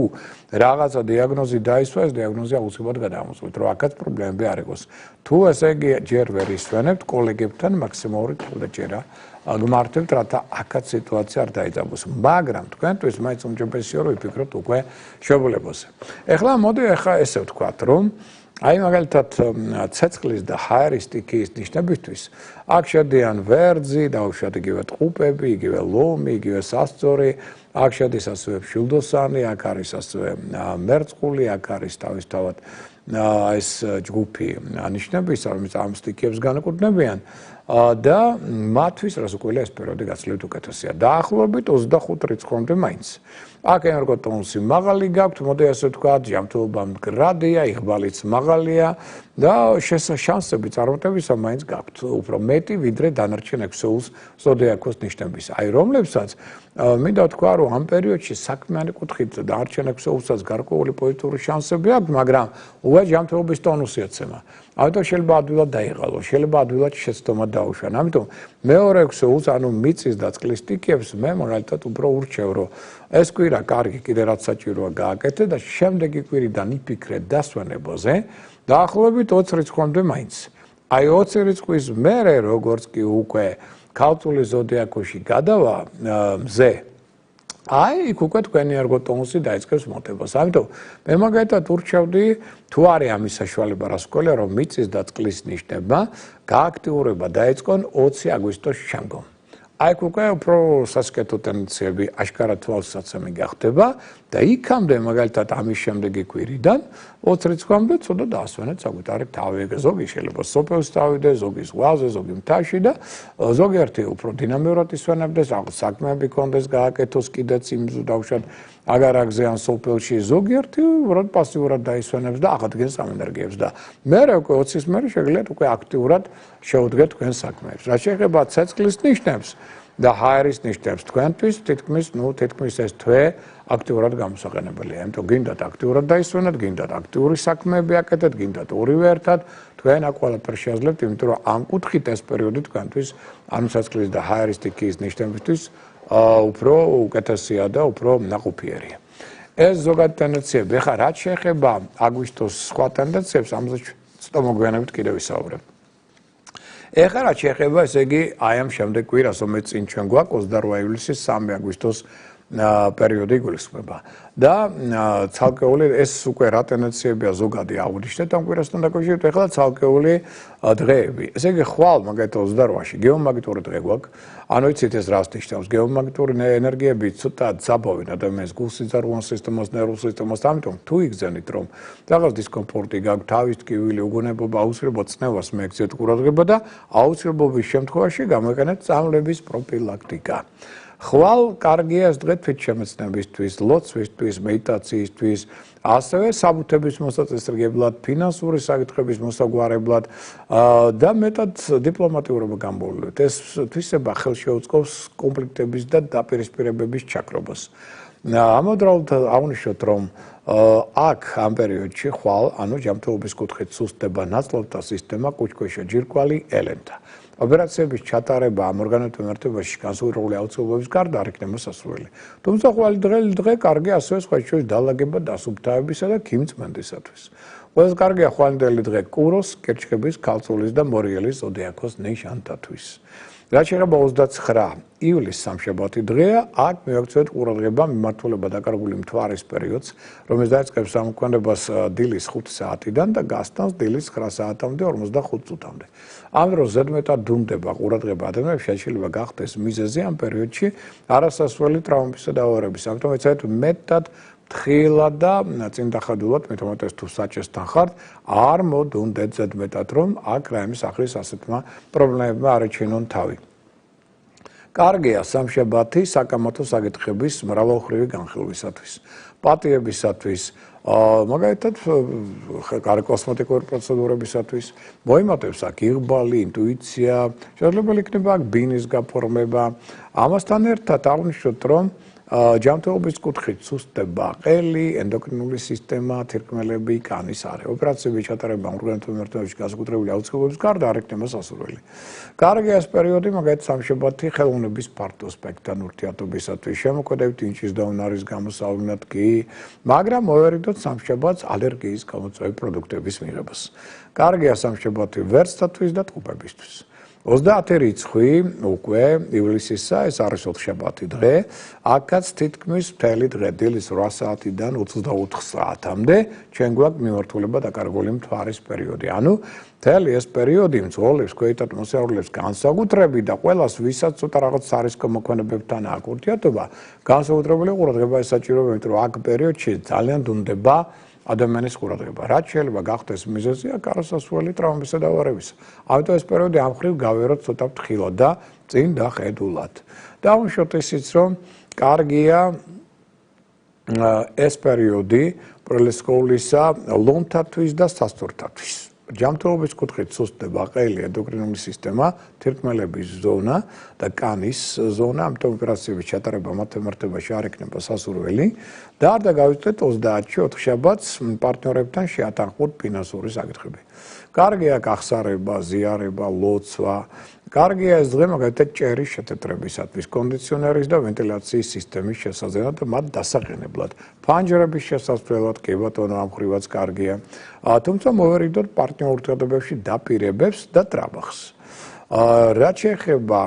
რაღაცა დიაგნოზი დაისვა, ეს დიაგნოზი აუცილებლად გადაამოწმოთ, რომ აქაც პრობლემები არ იყოს. თუ ესე იგი ჯერ ვერ ისვენებთ, კოლეგებთან მაქსიმალური მხარდაჭერა გმართებთ, რათა აქაც სიტუაცია არ დაიძაბოს. მაგრამ თქვენთვის მაინც უმჯობესია რომ ვიფიქროთ უკვე შეულებაზე. ეხლა მოდი ესე ვთქვათ, რომ აი მაგალითად ცეცხლის და ჰაერის სტიქიის ნიშნებისთვის აქ შედიან ვერძი, დაუშვათ იგივე ტყუპები, იგივე ლომი, იგივე სასწორი, აქ შედის ასევე მშვილდოსანი, აქ არის ასევე მერწყული, აქ არის თავისთავად ეს ჯგუფი ნიშნებისა, რომელიც ამ სტიქიებს განეკუთვნებიან და მათთვის რასაკვირველია ეს პერიოდი გაცილებით უკეთესია. დაახლოებით 25 რიცხვამდე მაინც. აქ ენერგოტონუსი მაღალი გაქვთ, მოდი ასე ვთქვათ, ჯანმრთელობა მდგრადია, იღბალიც მაღალია და შანსები წარმატებისა მაინც გაქვთ, უფრო მეტი ვიდრე დანარჩენ ექვსეულს ზოდიაქოს ნიშნების. აი რომლებსაც მინდა ვთქვა, რომ ამ პერიოდში საქმიანი კუთხით დანარჩენ ექვსეულსაც გარკვეული პოზიტიური შანსები აქვს, მაგრამ უღალატ ჯანმრთელობის ტონუსი ეცემა. ამიტომ შეიძლება ადვილად დაიღალოს, შეიძლება ადვილად შეცდომა დაუშვან. ამიტომ მეორე ექვსეულს, ანუ მიწის და წყლის სტიქიებს მე მაგალითად უფრო ურჩევ, რომ ეს კვირა კარგი კიდე რაც საჭიროა გააკეთე და შემდეგი კვირიდან იფიქრე დასვენებაზე დაახლოებით 20 რიცხვამდე მაინც. აი 20 რიცხვის მერე როგორც კი უკვე ქალწულის ზოდიაქოში გადავა მზე აი იქ უკვე თქვენი ენერგოტონუსი დაიწყებს მოტებას. ამიტომ მე მაგალითად ურჩევდი თუ არის ამის საშუალება რასაკვირველია რომ მიწის და წყლის ნიშნება გააქტიურება დაიწყონ 20 აგვისტოს შემდგომ. აი იქ უკვე უფრო სასკეთო ტენდენციები აშკარად თვალსაცემი გახდება და იქამდე მაგალითად ამის შემდეგი კვირიდან 20 რიცხვამდე ცოტა დაასვენეთ საგვიტარი თავი, ზოგი შეიძლება სოფელს თავიდე, ზოგი ზღვაზე, ზოგი მთაში და ზოგიერთი უფრო დინამიურად ისვენებდეს, რაღაც საქმეები კონდეს, გააკეთოს კიდეც იმ დავუშვათ აგარაგზე ან სოფელში, ზოგიერთი უბრალოდ პასიურად დაისვენებს და აღადგენს ამ ენერგიებს და მერე უკვე 20-ის მერე შეგიძლიათ უკვე აქტიურად შეუდგეთ თქვენ საქმეებს. რაც შეეხება ცეცხლის ნიშნებს და ჰაერის ნიშნებს თქვენთვის თითქმის ეს თვე აქტიურად გამოსაყენებელია. ამიტომ გინდათ აქტიურად დაისვენოთ, გინდათ აქტიური საქმეები აკეთეთ, გინდათ ორივე ერთად, თქვენ აქ ყველაფერს შეაძლებთ, იმიტომ რომ ამ კუთხით ეს პერიოდი თქვენთვის ანუ ცეცხლის და ჰაერის სტიქიის ნიშნებისთვის უფრო უკეთესია და უფრო ნაყოფიერია. ეს ზოგადი ტენდენციები. ეხლა რაც შეეხება აგვისტოს სხვა ტენდენციებს, ამაზე ცოტა მოგვიანებით კიდევ ვისაუბრებ. ეხლა რაც შეეხება, ესე იგი, აი ამ შემდეგ კვირას, რომელიც წინ ჩვენ გვაქვს 28 ივლისის 3 აგვისტოს პერიოდი იგულისხმება. და ცალკეული ეს უკვე რა ტენდენციებია ზოგადი აღვნიშნეთ ამ კვირასთან დაკავშირებით, ეხლა ცალკეული დღეები. ესე იგი, ხვალ მაგალითად 28-ში გეომაგნიტური დღე გვაქვს. ანუ იცით ეს რას ნიშნავს? გეომაგნიტური ენერგიები ცოტა ძაბავენ ადამიანის გულსიძარღვან სისტემას, ნერვულ სისტემას, ამიტომ თუ იგზენით რომ რაღაც დისკომფორტი გაქვთ, თავის ტკივილი, უგონებობა, აუცილებლად წნევას მიექცეთ ყურადღება და აუცილებლობის შემთხვევაში გამოიყენეთ წამლების პროფილაქტიკა. ხვალ კარგია ეს დღე თვითშემეცნებისთვის, ლოცვისთვის, მედიტაციისთვის, ასევე საბუთების მოსაწესრიგებლად, ფინანსური საკითხების მოსაგვარებლად და მეტად დიპლომატიურობა გამბოლოთ. ეს თვისება ხელს შეუწყობს კონფლიქტების და დაპირისპირებების ჩაქრობას. ამავდროულად აღვნიშნოთ, რომ აქ ამ პერიოდში ხვალ, ანუ ჯანმრთელობის კუთხით სუსტდება ნაწლავთა სისტემა, კუჭქვეშა ჯირკვალი, ელენთა. ოპერაციების ჩატარება ამ ორგანოთა მიმართებაში განსაკუთრებული აუცილებლობის გარდა არ იქნება სასურველი. თუმცა ყოველი დღე კარგი ასევე სხვა შორის დალაგება დასუფთავებისა და ქიმწმენდისათვის. ყველაზე კარგია ხვალინდელი დღე კუროს, კერჩხების, ქალწულის და მორიელის ზოდიაქოს ნიშანთათვის. რაც შეეხება 29 ივლისს სამშაბათი დღეა, აქ მივაქცევთ ყურადღება მიმართულება დაკარგული მთვარის პერიოდს, რომელიც დაიწყებს ამოქმედებას დილის 5 საათიდან და გასტანს დილის 9 საათამდე 45 წუთამდე. ამ დროს ზედმეტად დუმდება ყურადღება ადამიანებს, შეიძლება გახდეს მიზეზი ამ პერიოდში არასასურველი ტრავმებისა და ავარიების. ამიტომ ეცადეთ მეტად თხილად და წინდახადულად, მეტომეტეს თუ საჭესთან ხართ, არ მოდუნდეთ ზედმეტად, რომ აქ რაიმე სახის ასეთმა პრობლემებმა არ ეჩინონ თავი. კარგია სამშაბათი საკამათო საკითხების მრავალმხრივი განხილვისათვის, პატიებისათვის, მაგალითად კოსმეტიკური პროცედურებისათვის, მოიმატებს აქ იღბალი, ინტუიცია, შეიძლება იქნება აქ ბინის გაფორმება. ამასთან ერთად აღვნიშნოთ, რომ ჯანმრთელობის კუთხით სუსტდება ყელი, ენდოკრინული სისტემა, თირკმელები, კანის არე. ოპერაციები ჩატარება ორგანოთა მიმართებაში განსაკუთრებული აუცილებლობის გარდა არ იქნება სასურველი. კარგია ეს პერიოდი, მაგალითად სამშაბათი ხელოვნების ფართო სპექტრთან ურთიერთობისათვის, შემოქმედებით ინჭის და უნარის გამოსავლენად კი, მაგრამ მოვერიდოთ სამშაბათს ალერგიის გამოწვევი პროდუქტების მიღებას. კარგია სამშაბათი ვერცხლისთვის და ტყუპებისთვის. 30 რიცხვი უკვე ივლისისა, ეს არის ოთხშაბათი დღე, აქაც თითქმის მთელი დღე დილის 8 საათიდან 24 საათამდე ჩვენ გვაქვს მიმართულება დაკარგული მთვარის პერიოდი. ანუ მთელი ეს პერიოდი მძღოლებს, ქვეითად მოსიარულეებს განსაკუთრებით და ყველას, ვისაც ცოტა რაღაც სარისკო მოქმედებებთან აქვს ურთიერთობა, განსაკუთრებული ყურადღება ესაჭიროება, იმიტომ რომ აქ პერიოდში ძალიან დუნდება ადამიანის ყურადღება. რაც შეიძლება გახდეს მიზეზია კარასასვლელი ტრავმისა და ავარიებისა. ამიტომ ეს პერიოდი ამ მხრივ გავეროთ ცოტა ფრთხილად და წინ დახედულად. დავუშვათ ისიც, რომ კარგია ეს პერიოდი პროლესკოულისა ლომთათვის და სასწორთათვის. ჯანმრთელობის კუთხით სუსტდება ყელი, ენდოკრინული სისტემა, თირკმელების ზონა და კანის ზონა, ამიტომ ოპერაციების ჩატარება მათ მიმართებაში არ იქნება სასურველი და არ დაგავიწყდეთ 30-ში 4 შაბათს პარტნიორებთან შეატანხმოთ ფინანსური საკითხები. კარგია გახსარება, ზიარება, ლოცვა. კარგია ეს დღე მაგალითად ჭერის შეთეთრებისათვის, კონდიციონერის და ვენტილაციის სისტემის შესაძლებლად და მათ დასაყენებლად. ფანჯრების შესასვლელად კი ბატონო ამ ხრივაც კარგია. თუმცა მოვერიდოთ პარტნიორ ურთიერთობებში დაპირებებს და ტრაბახს. რაც შეეხება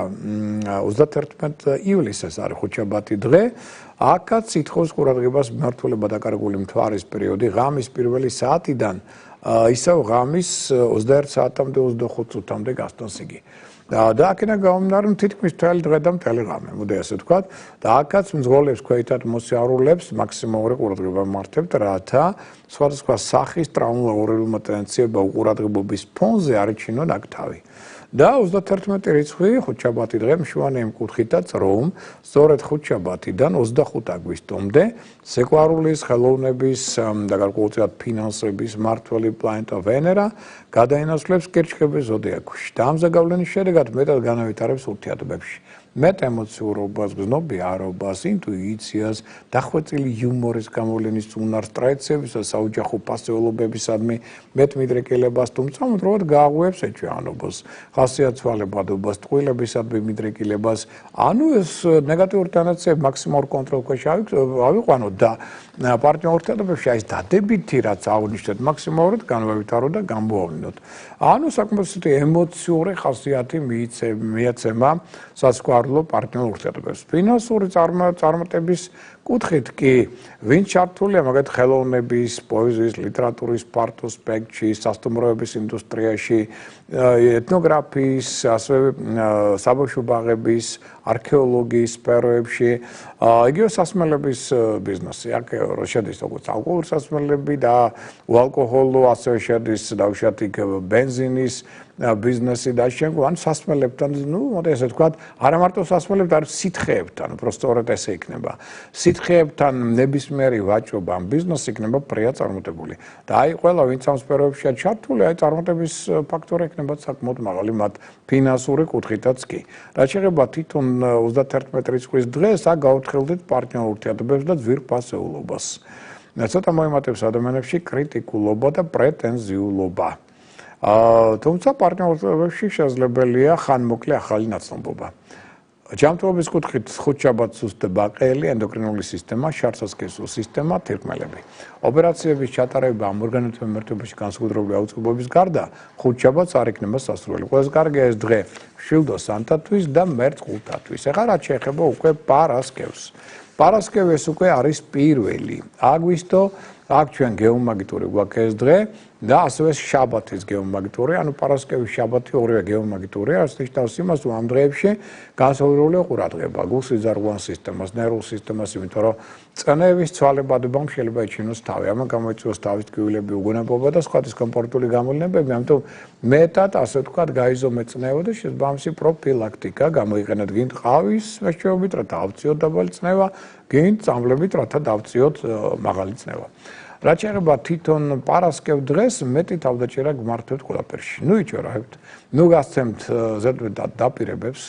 31 ივლისს, ეს არის ხუთშაბათი დღე, აქაც ითხოვს ყურადღებას მიმართულება დაკარგული მთვარის პერიოდი ღამის პირველი საათიდან ისევ ღამის 21 საათამდე 25 წუთამდე გასტანს იგი. და აქედან გამომდინარე თითქმის მთელი დღე და მთელი ღამე, მოდი ასე ვთქვათ, და აქაც მძღოლებს ქვეითად მოსიარულეებს მაქსიმალური ყურადღება მართებთ, რათა სხვადასხვა სახის ტრავმატული ტენდენციება უყურადღებობის ფონზე არ იჩინონ აქ თავი. და 31 რიცხვი ხუთშაბათი დღე მშვენიერი მკუთხითაც რომ სწორედ ხუთშაბათიდან 25 აგვისტომდე სეკვარულის ხელოვნების და გარკვეულწილად ფინანსების მმართველი პლანეტა ვენერა გადაინაცვლებს კირჩხების ზოდიაქოში და ამ ზეგავლენის შედეგად მეტად განავითარებს ურთიერთობებში. მეტ ემოციურობას, გზნობიარობას, ინტუიციას, დახვეწილი იუმორის გამოვლენის უნარს, ტრადიციების და საოჯახო პასეულობებისადმი მეტ მიდრეკილებას, თუმცა უმთავრესად გააღვევს ეჭვიანობას, ხასიათვალებადობას, ტყუილებისადმი მიდრეკილებას. ანუ ეს ნეგატიური ტენდენციები მაქსიმალურ კონტროლ ქვეშ ავიყვანოთ და პარტნიორ ურთიერთობებში აი ეს დადებითი რაც აღნიშნეთ მაქსიმალურად განვავითაროთ და გამოვავნინოთ. ანუ საკმაოდ ემოციური ხასიათი მიეცემა სასკვარლო პარტნიორ ურთიერთობებს. ფინანსური წარმატების კუთხით კი ვინ ჩართულია მაგათ ხელოვნების, პოეზიის, ლიტერატურის ფართო სპექტრში, სასტუმროების ინდუსტრიაში, ეთნოგრაფიის, ასევე საბავშვო ბაღების, არქეოლოგიის სფეროებში, იგივე სასმელების ბიზნესი. აქ შედის როგორც ალკოჰოლის სასმელები და უალკოჰოლო, ასევე შედის დავუშვათ იქ ბენზინის ბიზნესი და შემდგომ სასმელებთან, მოდი ასე ვთქვათ, არა მარტო სასმელებთან, არამედ სითხეებთან, უბრალოდ ესე იქნება. სითხეებთან ნებისმიერი ვაჭრობა ამ ბიზნესი იქნება პრია წარმატებული. და აი ყველა ვინც ამ სფეროებშია ჩართული, აი წარმატების ფაქტორი იქნება საკმაოდ მაღალი მათ ფინანსური კუთხითაც კი. რაც შეეხება თვითონ 31 რიცხვის დღეს, აქ გაუთხილდით პარტნიორ ურთიერთობებს და ძვირფასეულობას. ცოტა მოემატებს ადამიანებში კრიტიკულობა და პრეტენზიულობა. თუმცა პარტნიორ ურთიერთობებში შესაძლებელია ხანმოკლე ახალი ნაცნობობა. ჯანმრთელობის კუთხით ხუთშაბათს სუსტდება ყელი, ენდოკრინული სისტემა, შარსასქესო სისტემა, თირკმელები. ოპერაციების ჩატარება ამ ორგანოთა მიმართებაში განსაკუთრებული აუწყებლობის გარდა ხუთშაბათს არ იქნება სასურველი. ყველაზე კარგია ეს დღე შილდო სანთათვის და მერწყულთათვის. ეხლა რაც შეეხება უკვე პარასკევს. პარასკევი ეს უკვე არის პირველი აგვისტო, აქ ჩვენ გეომაგიტური გვაქვს ეს დღე და ასევე შაბათის გეომაგიტური, ანუ პარასკევის შაბათი ორივე გეომაგიტური, რაც ნიშნავს იმას, რომ ამ დღეებში განსაკუთრებული ყურადღება გულსიზარღვან სისტემას, ნერვულ სისტემას, იმიტომ რომ წნევის ცვალებადობამ შეიძლება იჩინოს თავი, ამან გამოიწვიოს თავის ტკივილები, უგონებობა და სხვა დისკომფორტული გამოვლენები, ამიტომ მეტად ასე ვთქვათ, გაიზომეთ წნევა და შესაბამისი პროფილაქტიკა გამოიყენეთ გინდ ყავის მეშვეობით, რათა ავწიოთ დაბალი წნევა, გინდ წამლებით, რათა დავწიოთ მაღალი წნევა. რაც შეეხება თვითონ პარასკევ დღეს, მეტი თავდაჭერა გმართებთ ყველაფერში. ნუ იჭერებთ, ნუ გასცემთ ზედმეტად დაპირებებს,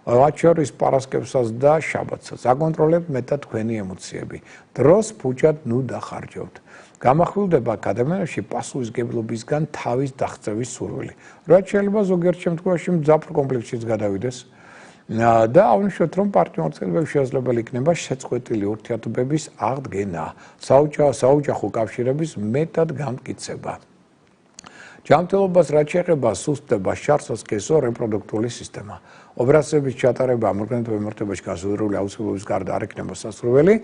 რაც შორის პარასკევსაც და შაბათსაც. აკონტროლებთ მეტად თქვენი ემოციები. დროს ფუჭად ნუ დახარჯავთ. გამახვილდება ადამიანებში პასუხისმგებლობისგან თავის დაღწევის სურვილი. რაც შეიძლება ზოგიერთ შემთხვევაში მძაფრ კომპლექსშიც გადავიდეს. და აღნიშნოთ, რომ პარტნიორ ურთიერთობებში შესაძლებელი იქნება შეწყვეტილი ურთიერთობების აღდგენა, საოჯახო კავშირების მეტად განმტკიცება. ჯანმრთელობას რაც შეეხება სუსტებას, შარსას, კესო, რეპროდუქტიული სისტემა. ოპერაციების ჩატარება ამორგანიზებულ მიმართებაში გასაზრდელი აუცილებლობის გარდა არ იქნება სასურველი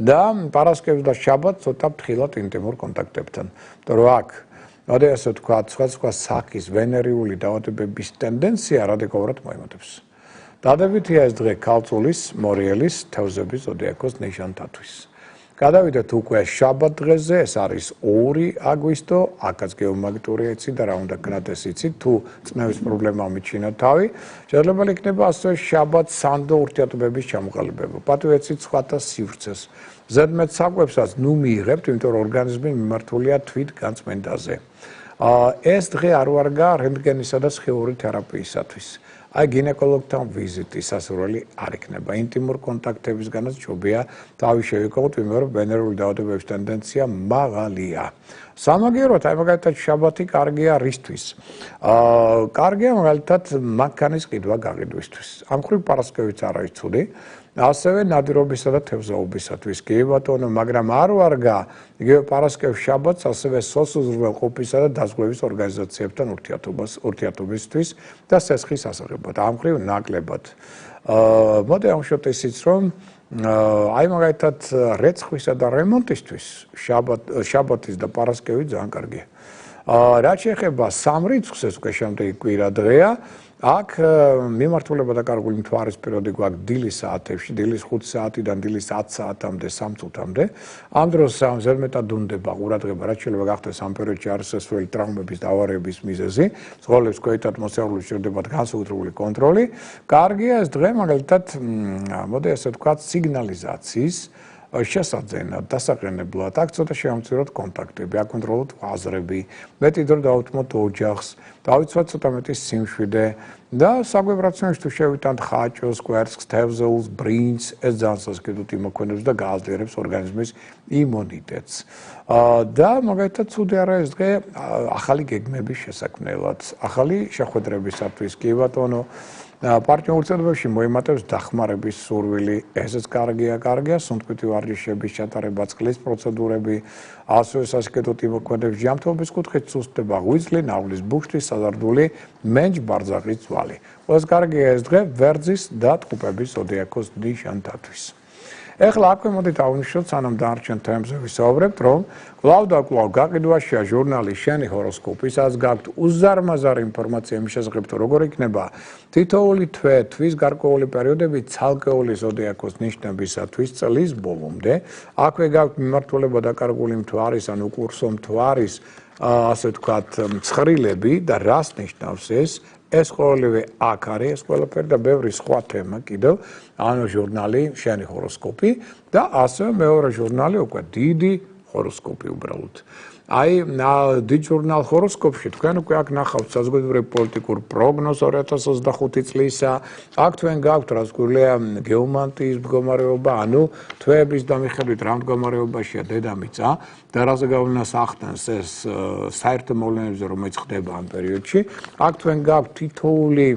და პარასკევს და შაბათს ცოტა ფრთხილად ინტიმურ კონტაქტებთან. იმიტომ რომ აქ ასე ვთქვათ, სხვა სახის ვენერიული დაავადებების ტენდენცია რადიკალურად მოემატებს. დადებითია ეს დღე ქალწულის, მორიელის, თევზების ზოდიაქოს ნიშანთათვის. გადავიდეთ უკვე შაბათ დღეზე, ეს არის 2 აგვისტო, აქაც გეომაგნიტური იცით და რა უნდა გქნათ ეს იცით, თუ წნევის პრობლემა მიჩინოთ თავი, შეიძლება იქნება ასევე შაბათ სანდო ურთიერთობების ჩამოყალიბება. პატივეცით სხვათა სივრცეს. ზედმეტ საკვებსაც მიიღებთ, იმიტომ რომ ორგანიზმი მიმართულია თვით განწმენდაზე. ეს დღე არ ვარგა რენტგენისა და სხეული თერაპიისათვის. აი გინეკოლოგთან ვიზიტი სასურველი არ იქნება. ინტიმურ კონტაქტებისგანაც ჯობია თავი შევიკავოთ, იმიტომ რომ ვენერული დაავადებების ტენდენცია მაღალია. სამაგიეროდ, აი მაგალითად შაბათი კარგია რისთვის? კარგია მაგალითად მანქანის ყიდვა გაყიდვისთვის. ამ ხრივ პარასკევიც არ არის ცუდი. ასევე ნადირობისა და თევზაობისათვის კი ბატონო, მაგრამ არ ვარგა იგივე პარასკევს შაბათს ასევე სოციალურყოფისა და დაზღვევის ორგანიზაციებთან ურთიერთობისთვის და სესხის ასაღებად. ამ ხრივ ნაკლებად. მოდი ამშვიდობთ ისიც რომ აი მაგალითად რეცხვისა და რემონტისთვის შაბათის და პარასკევი ძალიან კარგია. რაც შეეხება სამრიცხვს, ეს უკვე შემდეგი კვირა დღეა. აქ მიმართულება დაკარგული მთვარის პერიოდი გვაქვს დილის საათებში, დილის 5 საათიდან დილის 10 საათამდე, 3 წუთამდე. ამ დროს ზედმეტად უნდება ყურადღება, რაც შეიძლება გახდეს ამ პერიოდში არასასრული ტრავმების და ავარიების მიზეზი, ცხოველებს ქვეითად მოსწავლული სჭირდებათ განსაკუთრებული კონტროლი. კარგია ეს დღე, მაგალითად, მოდი ასე ვთქვათ, სიგნალიზაციის შესაძენად, დასაყენებლად, აქ ცოტა შევამციროთ კონტაქტები, აკონტროლოთ აზრები, მეტი დრო დავუთმოთ ოჯახს, დავიცვათ ცოტა მეტი სიმშვიდე და საკვებ-რაციონებში თუ შევიტანთ ხაჭოს, კვერცხს, თევზაულს, ბრინჯს, ეს ძალიან სასკედოდ იმოქმედებს და გააზრდიერებს ორგანიზმის იმუნიტეტს. და მაგალითად ცუდი არა ეს დღე ახალი გეგმების შესაქმნელად, ახალი შეხვედრებისათვის კი ბატონო. პარტნიორ ურთიერთობებში მოემატებს დახმარების სურვილი, ესეც კარგია, სუნთქვითი ვარჯიშების ჩატარება, წყლის პროცედურები, ასევე სასკედოდ იმოქმედებს ჯანმრთელობის კუთხით სუსტდება, ღვიძლი, ნავლის ბუჩქი, საზარდული, მენჯ-ბარძაყის ძვალი. ყველას კარგია ეს დღე ვერძის და ტყუპების ზოდიაქოს ნიშანთათვის. ეხლა აქვე მოდით ავნიშნოთ, სანამ დანარჩენ თემებზე ვისაუბრებთ, რომ კვლავ და კვლავ გაყიდვაშია ჟურნალი შენი ჰოროსკოპი, სადაც გაქვთ უზარმაზარი ინფორმაცია იმის შესახებ, თუ როგორ იქნება თითოეული თვე, თვის გარკვეული პერიოდები ცალკეული ზოდიაქოს ნიშნებისათვის წლის ბოლომდე. აქვე გაქვთ მიმართულება დაკარგული მთვარის, ანუ კურსო მთვარის, ასე ვთქვათ, ცხრილები და რას ნიშნავს ეს. ეს ყოველივე აქ არის, ეს ყველაფერი და ბევრი სხვა თემა კიდევ, ანუ ჟურნალი შენი ჰოროსკოპი და ასევე მეორე ჟურნალი უკვე დიდი ჰოროსკოპი უბრალოდ. აი, დიდ ჟურნალ ჰოროსკოპში თქვენ უკვე აქ ნახავთ საზოგადოებრივ პოლიტიკურ პროგნოზს 2025 წლისა. აქ თქვენ გაქვთ რაც გვიძლია გეომანტიის მდგომარეობა, ანუ თვეების დამიხედვით რა მდგომარეობაშია დედამიწა და რაზე გავლენას ახდენს ეს საერთო მოვლენებზე, რომელიც ხდება ამ პერიოდში. აქ თქვენ გაქვთ თითოეული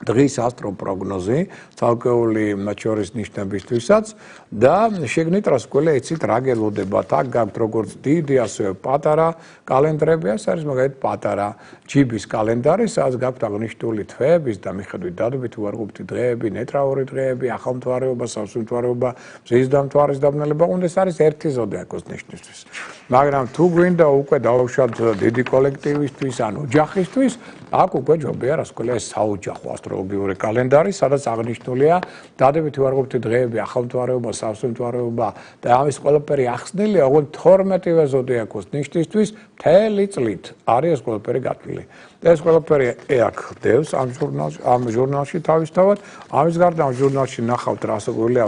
დღის ასტროპროგნოზი, ცალკეული მათ შორის ნიშნებისთვისაც და შეგნით რას გვიძლია იცით რა გელოდებათ. აქ გაქვთ როგორც დიდი, ასევე პატარა კალენდრები, ეს არის მაგალითად პატარა ჯიბის კალენდარი, სადაც გაქვთ აღნიშნული თვეების და მიხედვით დადებითი უარყოფითი დღეები, ნეიტრალური დღეები, ახალმთვარეობა, სავსემთვარეობა, მზის და მთვარის დაბნელება, უნდა ეს არის ერთი ზოდიაქოს ნიშნისთვის. მაგრამ თუ გვინდა უკვე დავუშვათ დიდი კოლექტივისთვის, ან ოჯახისთვის, აქ უკვე ჯობია რას გვიძლია ეს საოჯახო ასტროლოგიური კალენდარი, სადაც აღნიშნულია დადებითი უარყოფითი დღეები, ახალმთვარეობა, სავსემთვარეობა და ამის ყველაფერი ახსნილია ოღონდ 12-ვე ზოდიაქოს ნიშნისთვის მთელი წლით. არის ეს ყველაფერი გათვლილი. ეს ყველაფერი აქ ხდებს ამ ჟურნალში თავისთავად. ამის გარდა ამ ჟურნალში ნახავთ რას გვიძლია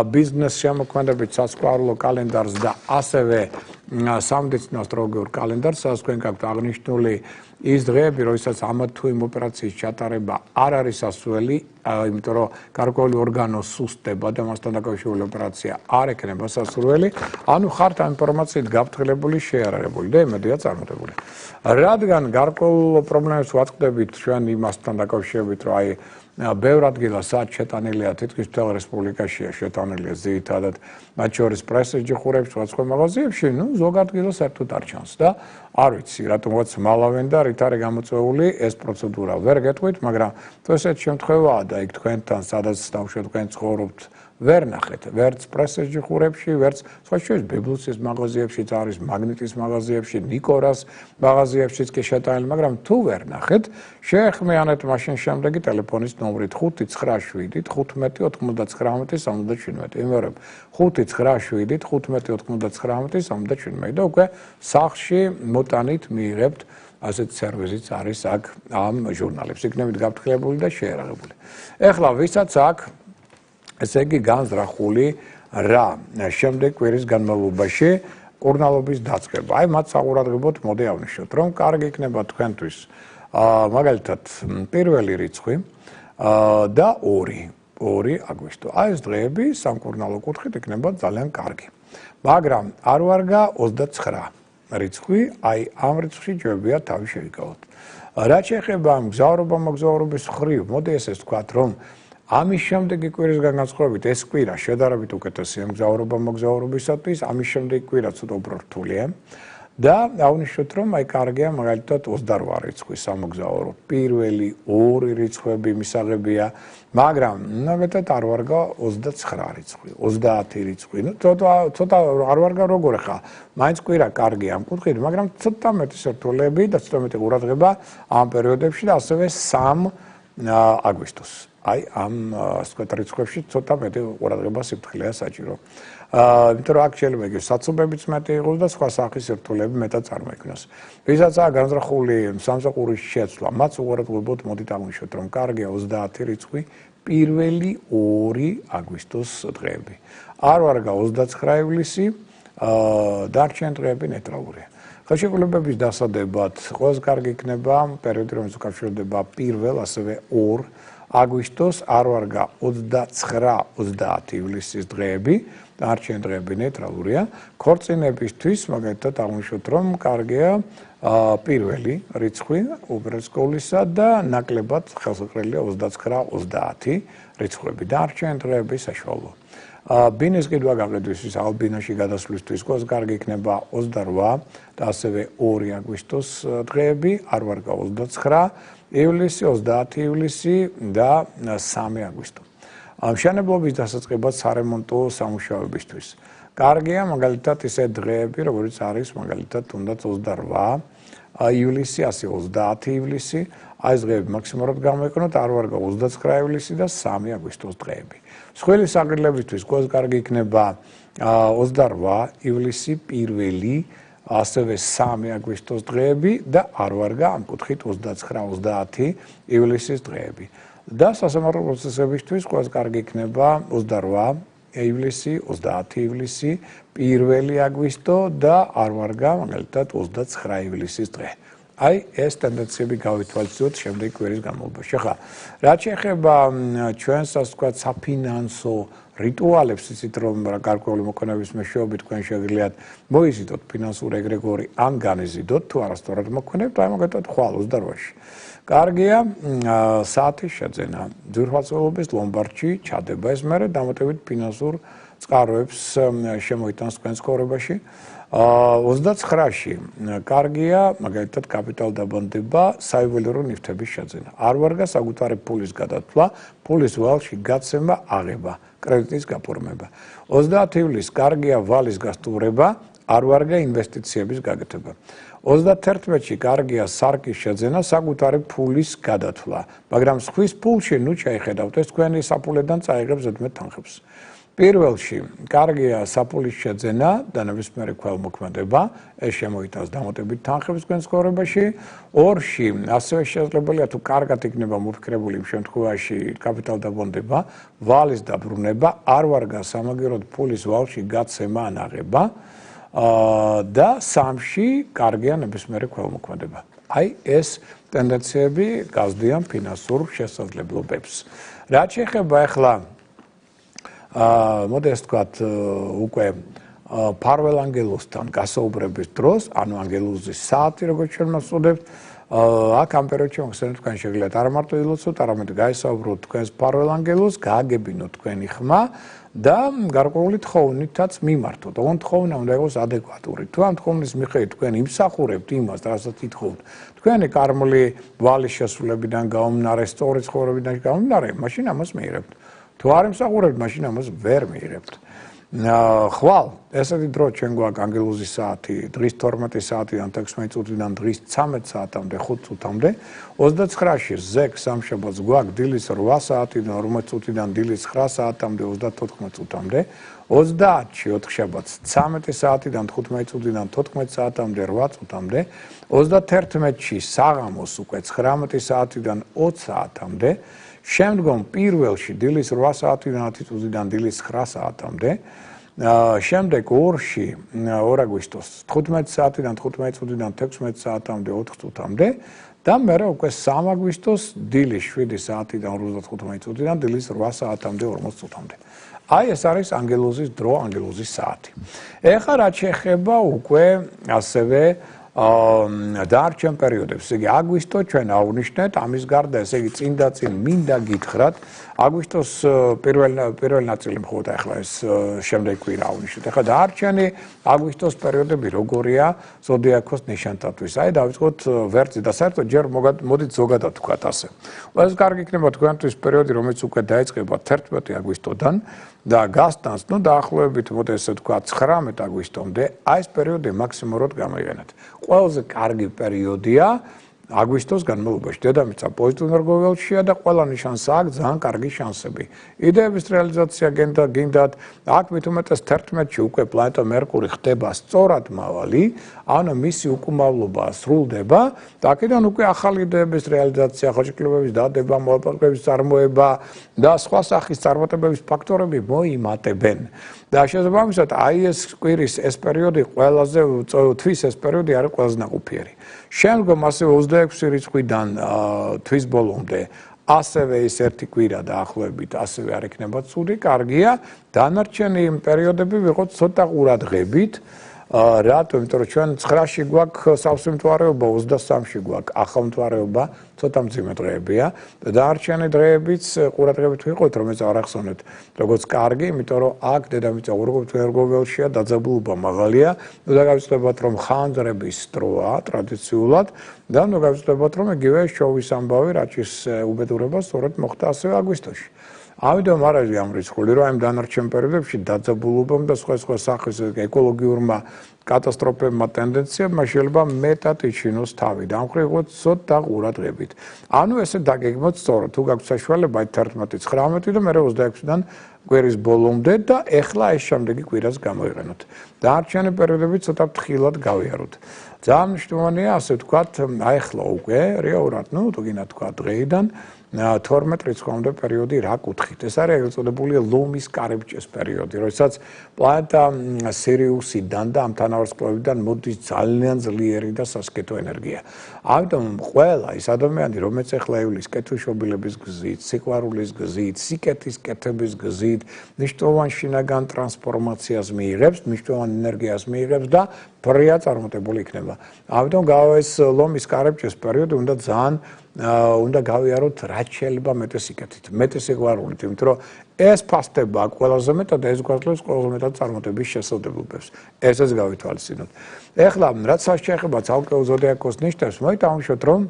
ბიზნეს შემოქმედებით სასწავლო კალენდარს და ასევე სამედიცინო ასტროლოგიურ კალენდარს, სადაც თქვენ გაქვთ აღნიშნული ის დღეები, როდესაც ამა თუ იმ ოპერაციის ჩატარება არ არის ასველი, იმიტომ რომ გარკვეული ორგანო სუსტდება და მასთან დაკავშირებული ოპერაცია არ ექნება სასურველი, ანუ ხართ ამ ინფორმაციით გაფრთხილებული, შეარარებული და იმედია წარმატებული. რადგან გარკვეულ პრობლემებს ვაწყდებით ჩვენ იმასთან დაკავშირებით, რომ აი ბევრ ადგილას შეტანილია თითქმის მთელ რესპუბლიკაშია შეტანილია ძირითადად მათ შორის პრესის ჯიხურებში, სხვა მაღაზიებში, ზოგ ადგილას საერთოდ არ ჩანს და არ ვიცი, რატომღაც მალავენ და რით არის გამოწვეული ეს პროცედურა. ვერ გეტყვით, მაგრამ თუ ესეთ შემთხვევაა და იქ თქვენთან სადაც დავუშვათ თქვენ ცხოვრობთ, ვერ ნახეთ, ვერც პრესის ჯიხურებში, ვერც სხვა შორის ბიბლუსის მაღაზიებშიც არის, მაგნიტის მაღაზიებში, ნიკორას მაღაზიებშიც კი შეტანილი, მაგრამ თუ ვერ ნახეთ, შეეხმიანეთ მაშინ შემდეგი ტელეფონის ნომრით 597 15 99 77. იმეორებ 597 15 99 77 და უკვე სახლში მოტანით მიიღებთ ასეთ სერვისიც არის აქ ამ ჟურნალებს. იქნებით გაფრთხილებული და შეერაღებული. ეხლა ვისაც აქ ესე იგი განზრახული რა შემდეგ კვირის განმავლობაში კურნალობის დაწყება. აი მათ საყურადღებოდ მოდი ავნიშნოთ, რომ კარგი იქნება თქვენთვის მაგალითად პირველი რიცხვი და 2 აგვისტო. აი ეს დღეები სამკურნალო კუთხით იქნება ძალიან კარგი. მაგრამ არ ვარგა 29 რიცხვი, აი ამ რიცხვში ჯობია თავი შევიკავოთ. რაც შეეხება მგზავრობა-მოგზაურობის მხრივ, მოდი ესე ვთქვათ, რომ ამის შემდეგი კვირის განსხვავებით ეს კვირა შედარებით უკეთესია მგზავრობა-მოგზაურობისათვის, ამის შემდეგი კვირა ცოტა უფრო რთულია და ავნიშნოთ, რომ აი კარგია მაგალითად 28 რიცხვი სამოგზაურო. პირველი 2 რიცხვები მისაღებია, მაგრამ მაგალითად არ ვარგა 29 რიცხვი, 30 რიცხვი. ცოტა არ ვარგა როგორ ხა? მაინც კვირა კარგია ამ კუთხით, მაგრამ ცოტა მეტი სირთულეები და ცოტა მეტი ყურადღება ამ პერიოდებში და ასევე 3 აგვისტოს. აი ამ ასეთ რიცხვებში ცოტა მეტი ყურადღება სიფრთხილეა საჭირო. იმიტომ რომ აქ შეიძლება იგი საცობებიც მეტი იყოს და სხვა სახის სირთულეები მეტად წარმოიქმნას. ვისაც განზრახული სამსახურის შეცვლა, მათ უყურებთ მოდით აღვნიშნოთ, რომ კარგია 30 რიცხვი, პირველი 2 აგვისტოს დღეები. არ ვარგა 29 ივლისი, დარჩენ დღეები ნეიტრალურია. ხელშეკრულებების დასადებად ყველაზე კარგი იქნება პერიოდი, რომელიც უკავშირდება 1 ასევე 2 აგვისტოს, არ ვარგა 29-30 ივლისის დღეები, დარჩენ დღეები ნეიტრალურია. ქორწინებისთვის მაგალითად აღვნიშნოთ, რომ კარგია პირველი რიცხვი უპირისკოლისა და ნაკლებად ხელსაყრელია 29-30 რიცხვები, დარჩენ დღეები საშუალო. ბინის ყიდვა გაყიდვისთვის, ალბინოში გადასვლისთვის ყველაზე კარგი იქნება 28 და ასევე 2 აგვისტოს დღეები, არ ვარგა 29 ივლისი, 30 ივლისი და 3 აგვისტო. მშენებლობის დასაწყებად სარემონტო სამუშაოებისთვის. კარგია მაგალითად ისე დღეები, როგორც არის მაგალითად თუნდაც 28 ივლისი, ასე 30 ივლისი, აი ეს დღეები მაქსიმალურად გამოიყენოთ, არ ვარგა 29 ივლისი და 3 აგვისტოს დღეები. სხველი საგრილებისთვის ყველაზე კარგი იქნება 28 ივლისი, 1 ასევე 3 აგვისტოს დღეები და არ ვარგა ამ კუთხით 29-30 ივლისის დღეები. და სასამართლო პროცესებისთვის ყველაზე კარგი იქნება 28 ივლისი, 30 ივლისი, 1 აგვისტო და არ ვარგა მაგალითად 29 ივლისის დღე. აი ეს ტენდენციები გავითვალისწინოთ შემდეგი კვირის განმავლობაში. ახლა რაც შეეხება ჩვენს ასე ვთქვათ საფინანსო რიტუალებს, იცით რომ გარკვეული მოქონების მეშვეობით თქვენ შეგიძლიათ მოიზიდოთ ფინანსური ეგრეგორი ან განიზიდოთ თუ არასწორად მოქონებთ, აი მაგალითად ხვალ 28-ში. კარგია საათის შეძენა ძვირფასეულობის ლომბარდში ჩადება ეს მერე დამატებით ფინანსურ წყაროებს შემოიტანს თქვენ ცხოვრებაში. 29-ში კარგია მაგალითად კაპიტალ დაბანდება, საიუველირო ნივთების შეძენა. არ ვარგა საკუთარი ფულის გადათვლა, ფულის ვალში გაცემა, აღება, კრედიტის გაფორმება. 30 ივლისს კარგია ვალის გასტუმრება, არ ვარგა ინვესტიციების გაკეთება. 31-ში კარგია სარკის შეძენა, საკუთარი ფულის გადათვლა, მაგრამ სხვის ფულში ნუ ჩაიხედავთ, ეს თქვენი საფულედან წაიღებს ზედმეტ თანხებს. პირველში კარგია საფულის შეძენა და ნებისმიერი ქველმოქმედება, ეს შემოიტანს დამატებით თანხებს თქვენ ცხოვრებაში. 2-ში ასევე შესაძლებელია თუ კარგად იქნება მოფიქრებული იმ შემთხვევაში კაპიტალ დაბანდება, ვალის დაბრუნება, არ ვარგა სამაგიეროდ ფულის ვალში გაცემა ან აღება. და 3-ში კარგია ნებისმიერი ქველმოქმედება. აი ეს ტენდენციები გაზრდიან ფინანსურ შესაძლებლობებს. რაც შეეხება ახლა მოდი ეს ვთქვათ უკვე ფარველ ანგელოზთან გასაუბრების დროს, ანუ ანგელოზის საათი, როგორც ჩვენ ვწოდებთ, აქ ამ პერიოდში მოხსენებთ თქვენ შეგიძლიათ არა მარტო ილოცოთ, არამედ გაესაუბროთ თქვენს ფარველ ანგელოზს, გააგებინოთ თქვენი ხმა და გარკვეული თხოვნითაც მიმართოთ. ოღონდ თხოვნა უნდა იყოს ადეკვატური. თუ ამ თხოვნის მიხედვით თქვენ იმსახურებთ იმას, რასაც ითხოვთ, თქვენი კარმული ვალის შესრულებიდან გამომდინარე, სწორი ცხოვრებიდან გამომდინარე, მაშინ ამას მიიღებთ. თუ არ იმსახურებთ, მაშინ ამას ვერ მიიღებთ. ხვალ, ესეთი დრო ჩვენ გვაქვს ანგელოზის საათი, დღის 12 საათიდან 16 წუთიდან დღის 13 საათამდე 5 წუთამდე, 29-ში ზეგ სამშაბათს გვაქვს დილის 8 საათიდან 40 წუთიდან დილის 9 საათამდე 34 წუთამდე, 30-ში 4 შაბათს 13 საათიდან 15 წუთიდან 14 საათამდე 8 წუთამდე, 31-ში საღამოს უკვე 19 საათიდან 20 საათამდე, შემდგომ პირველში დილის 8 საათიდან 10 წუთიდან დილის 9 საათამდე, შემდეგ ორში 2 აგვისტოს 15 საათიდან 15 წუთიდან 16 საათამდე 4 წუთამდე და მერე უკვე 3 აგვისტოს დილის 7 საათიდან 55 წუთიდან დილის 8 საათამდე 40 წუთამდე. აი ეს არის ანგელოზის დრო, ანგელოზის საათი. ეხლა რაც შეეხება უკვე ასევე დარჩენ პერიოდებს, ესე იგი აგვისტო ჩვენ ავნიშნეთ, ამის გარდა ესე იგი წინ და წინ მინდა გითხრათ, აგვისტოს პირველ ნაწილი მხოლოდ ახლა ეს შემდეგ კვირა ავნიშნეთ. ახლა დარჩენი აგვისტოს პერიოდები როგორია ზოდიაქოს ნიშანთათვის. აი დავიწყოთ ვერტზე და საერთოდ ჯერ მოდით ზოგადად ვთქვათ ასე. ყველაზე კარგი იქნება თქვენთვის პერიოდი, რომელიც უკვე დაიწყება 11 აგვისტოდან და გასტანს, ну დაახლოებით მოდი ესე ვთქვათ 19 აგვისტომდე, აი ეს პერიოდი მაქსიმალურად გამოიყენეთ. ყველაზე კარგი პერიოდია აგვისტოს განმავლობაში. დედამიწა პოზიტიურ რგოველშია და ყველა ნიშანს აქვს ძალიან კარგი შანსები. იდეების რეალიზაცია გინდათ, აქ მით უმეტეს 11-ში უკვე პლანეტა მერკური ხდება სწორად მავალი, ანუ მისი უკმავლობა სრულდება და აქედან უკვე ახალი იდეების რეალიზაცია, ხელშეკრულებების დადება, მოლაპარაკებების წარმოება და სხვა სახის წარმატებების ფაქტორები მოიმატებენ. და შესაბამისად, აი ეს კვირის ეს პერიოდი ყველაზე თვის ეს პერიოდი არის ყველაზე ნაყოფიერი. შემდგომ ასევე 26 რიცხვიდან თვის ბოლომდე ასევე ის ერთი კვირა დაახლოებით ასევე არ იქნება ცუდი, კარგია. დანარჩენი პერიოდები ვიყოთ ცოტა ყურადღებით. რატომ? იმიტომ რომ ჩვენ 9-ში გვაქვს სავსე მთვარეობა, 23-ში გვაქვს ახალმთვარეობა, ცოტა მძიმე დღეებია და დარჩენი დღეებიც ყურადღებით ვიყოთ, რომელიც არ ახსოვნეთ, როგორც კარგი, იმიტომ რომ აქ დედამიწა რგოველშია, დაძაბულობა მაღალია, და გავიწყდებათ რომ ხანძრების დროა ტრადიციულად და გავიწყდებათ რომ იგივე შოვის ამბავი, რაც ის უბედურება სწორედ მოხდა ასევე აგვისტოში. ამიტომ არ არის ამ რიცხვი, რომ ამ დანარჩენ პერიოდებში დაძაბულობამ და სხვა სახის ეკოლოგიურმა კატასტროფებმა ტენდენციებმა შეიძლება მეტად იჩინოს თავი. დამხრიღოთ ცოტა ყურადღებით. ანუ ესე დაგეგმოთ სწორად, თუ გაქვთ საშუალება 11, 19 და მერე 26-დან კვირის ბოლომდე და ეხლა ეს შემდეგი კვირას გამოიყენოთ. დარჩენი პერიოდები ცოტა ფრთხილად გავიაროთ. ძალიან მნიშვნელოვანია ასე ვთქვათ, აი ახლა უკვე რეალურად, ну, თუ გინდა თქვა დღეიდან 12 რიცხვამდე პერიოდი რა კუთხით. ეს არის ეგრეთ წოდებული ლომის კარიბჭეს პერიოდი, როდესაც პლანეტა სირიუსიდან და ამ თანავარსკვლავედიდან მოდის ძალიან ძლიერი და სასკეთო ენერგია. ამიტომ ყველა ის ადამიანი, რომელიც ახლა ევლის კეთილშობილების გზით, სიყვარულის გზით, სიკეთის კეთების გზით, მნიშვნელოვან შინაგან ტრანსფორმაციას მიიღებს, მნიშვნელოვან ენერგიას მიიღებს და ბრია წარმატებული იქნება. ამიტომ ეს ლომის კარიბჭეს პერიოდი უნდა ძალიან უნდა გავიაროთ რაც შეიძლება მეტი სიკეთით, მეტი სიყვარულით, იმიტომ რომ ეს ფასდება ყველაზე მეტად და ეს გვაძლევს ყველაზე მეტად წარმატების შესაძლებლობებს. ესეც გავითვალისწინოთ. ეხლა რაც შეეხება ცალკეულ ზოდიაქოს ნიშნებს, მოითამაშოთ რომ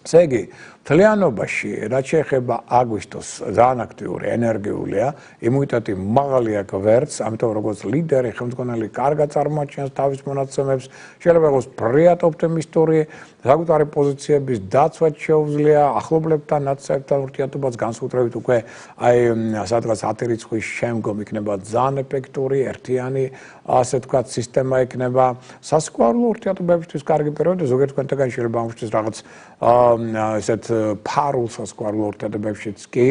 ესე იგი, მთლიანობაში, რაც შეეხება აგვისტოს, ძალიან აქტიური, ენერგიულია, იმუნიტეტი მაღალი აქვს ვერტს, ამიტომ როგორც ლიდერი, ხელმძღვანელი კარგად წარმოაჩენს თავის მონაცემებს, შეიძლება იყოს ბრიად ოპტიმისტური, საკუთარი პოზიციების დაცვაც შეუძლია, ახლობლებთან, ნაცნობთან ურთიერთობაც განსაკუთრებით უკვე აი სადღაც 10 რიცხვის შემდგომ იქნება ძალიან ეფექტური, ერთიანი, ასე ვთქვათ, სისტემა იქნება, სასიყვარულო ურთიერთობებისთვის კარგი პერიოდი, ზოგიერთ თქვენთაგან შეიძლება ამშვიდდეს რაღაც ესეთ ფარულ სასკვალო ურთიერთობებშიც კი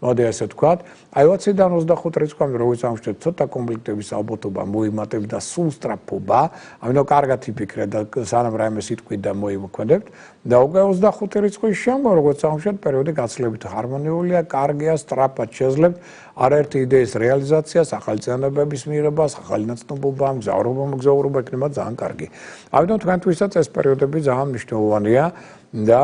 მოდი ასე ვთქვათ, აი 20-დან 25 რიცხვამდე როგორც ამშვიდეთ, ცოტა კონფლიქტების ალბათობა მოიმატებს და სულ სწრაფობა, ამიტომ კარგად იფიქრეთ და სანამ რაიმე სიტყვით და მოიმოქმედებთ და უკვე 25 რიცხვის შემდგომ როგორც ამშვიდეთ, პერიოდი გაცილებით ჰარმონიულია, კარგია, სწრაფად შეძლებთ არაერთი იდეის რეალიზაციას, ახალი წინადადებების მიღებას, ახალი ნაცნობობა, მგზავრობა იქნება ძალიან კარგი. ამიტომ თქვენთვისაც ეს პერიოდები ძალიან მნიშვნელოვანია. და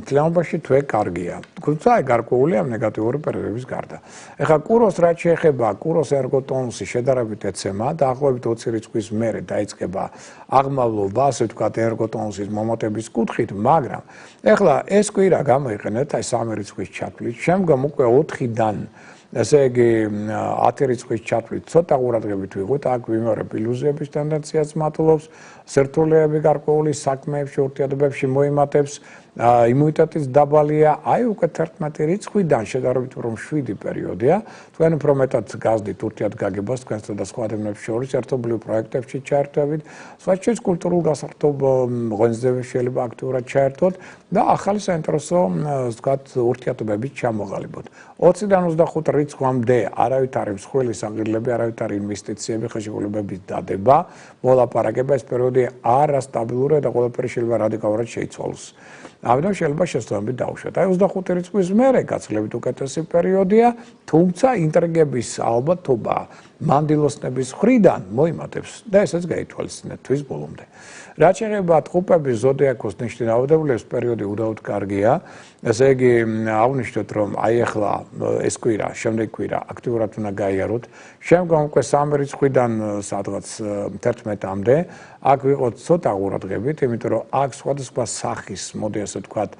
მთლიანობაში თვე კარგია. თუმცა გარკვეული ამ ნეგატიური პერიოდების გარდა. ეხლა კუროს რაც შეეხება კუროს ერგოტონუსის შედარებით ეცემა, დაახლოებით 20 რიცხვის მერე დაიწყება აღმავლობა, ასე ვთქვათ, ერგოტონუსის მომატების კუთხით, მაგრამ ეხლა ეს კვირა გამოიყენეთ აი 3 რიცხვის ჩათვლით, შემდგომ უკვე 4-დან ესე იგი 10 რიცხვის ჩათვლით ცოტა ყურადღებით ვიღოთ, აქ ვიმეორებ ილუზიების ტენდენციას მატულობს, სირთულეები გარკვეული საქმეებში, ურთიერთობებში მოიმატებს, იმუნიტეტის დაბალია, აი უკვე 11 რიცხვიდან შედარებით რომ 7 პერიოდია, თქვენ უფრო მეტად გაზდით ურთიერთგაგებას თქვენსა და სხვა ადამიანებს შორის ერთობლივ პროექტებში ჩაერთვებით, სხვა შორის კულტურულ გასართობ ღონისძიებებში შეიძლება აქტიურად ჩაერთვოთ და ახალი საინტერესო ვთქვათ ურთიერთობებით ჩამოყალიბოთ. 20-დან 25 რიცხვამდე არავით არის მსხვილი საყიდლები, არავით არის ინვესტიციები, ხელშეკრულებების დადება, მოლაპარაკება, ეს პერიოდი არასტაბილურია და ყველაფერი შეიძლება რადიკალურად შეიცვალოს. ამიტომ შეიძლება შესაბამისად დავუშვათ. აი 25 რიცხვის მერე გაცილებით უკეთესი პერიოდია, თუმცა ინტრიგების ალბათობა მანდილოსნების მხრიდან მოიმატებს და ესაც გაითვალისწინეთ თვის ბოლომდე. რაც შეეხება ტყუპების ზოდიაქოს ნიშნავდებლებს, პერიოდი უდაოდ კარგია. ესე იგი აღნიშნოთ, რომ აი ახლა ეს კვირა, შემდეგ კვირა აქტიურად უნდა გაიაროთ. შემდგომ უკვე 3 რიცხვიდან სადღაც 11-მდე აქ ვიყოთ ცოტა ყურადღებით, იმიტომ რომ აქ სხვადასხვა სახის, მოდი ასე ვთქვათ,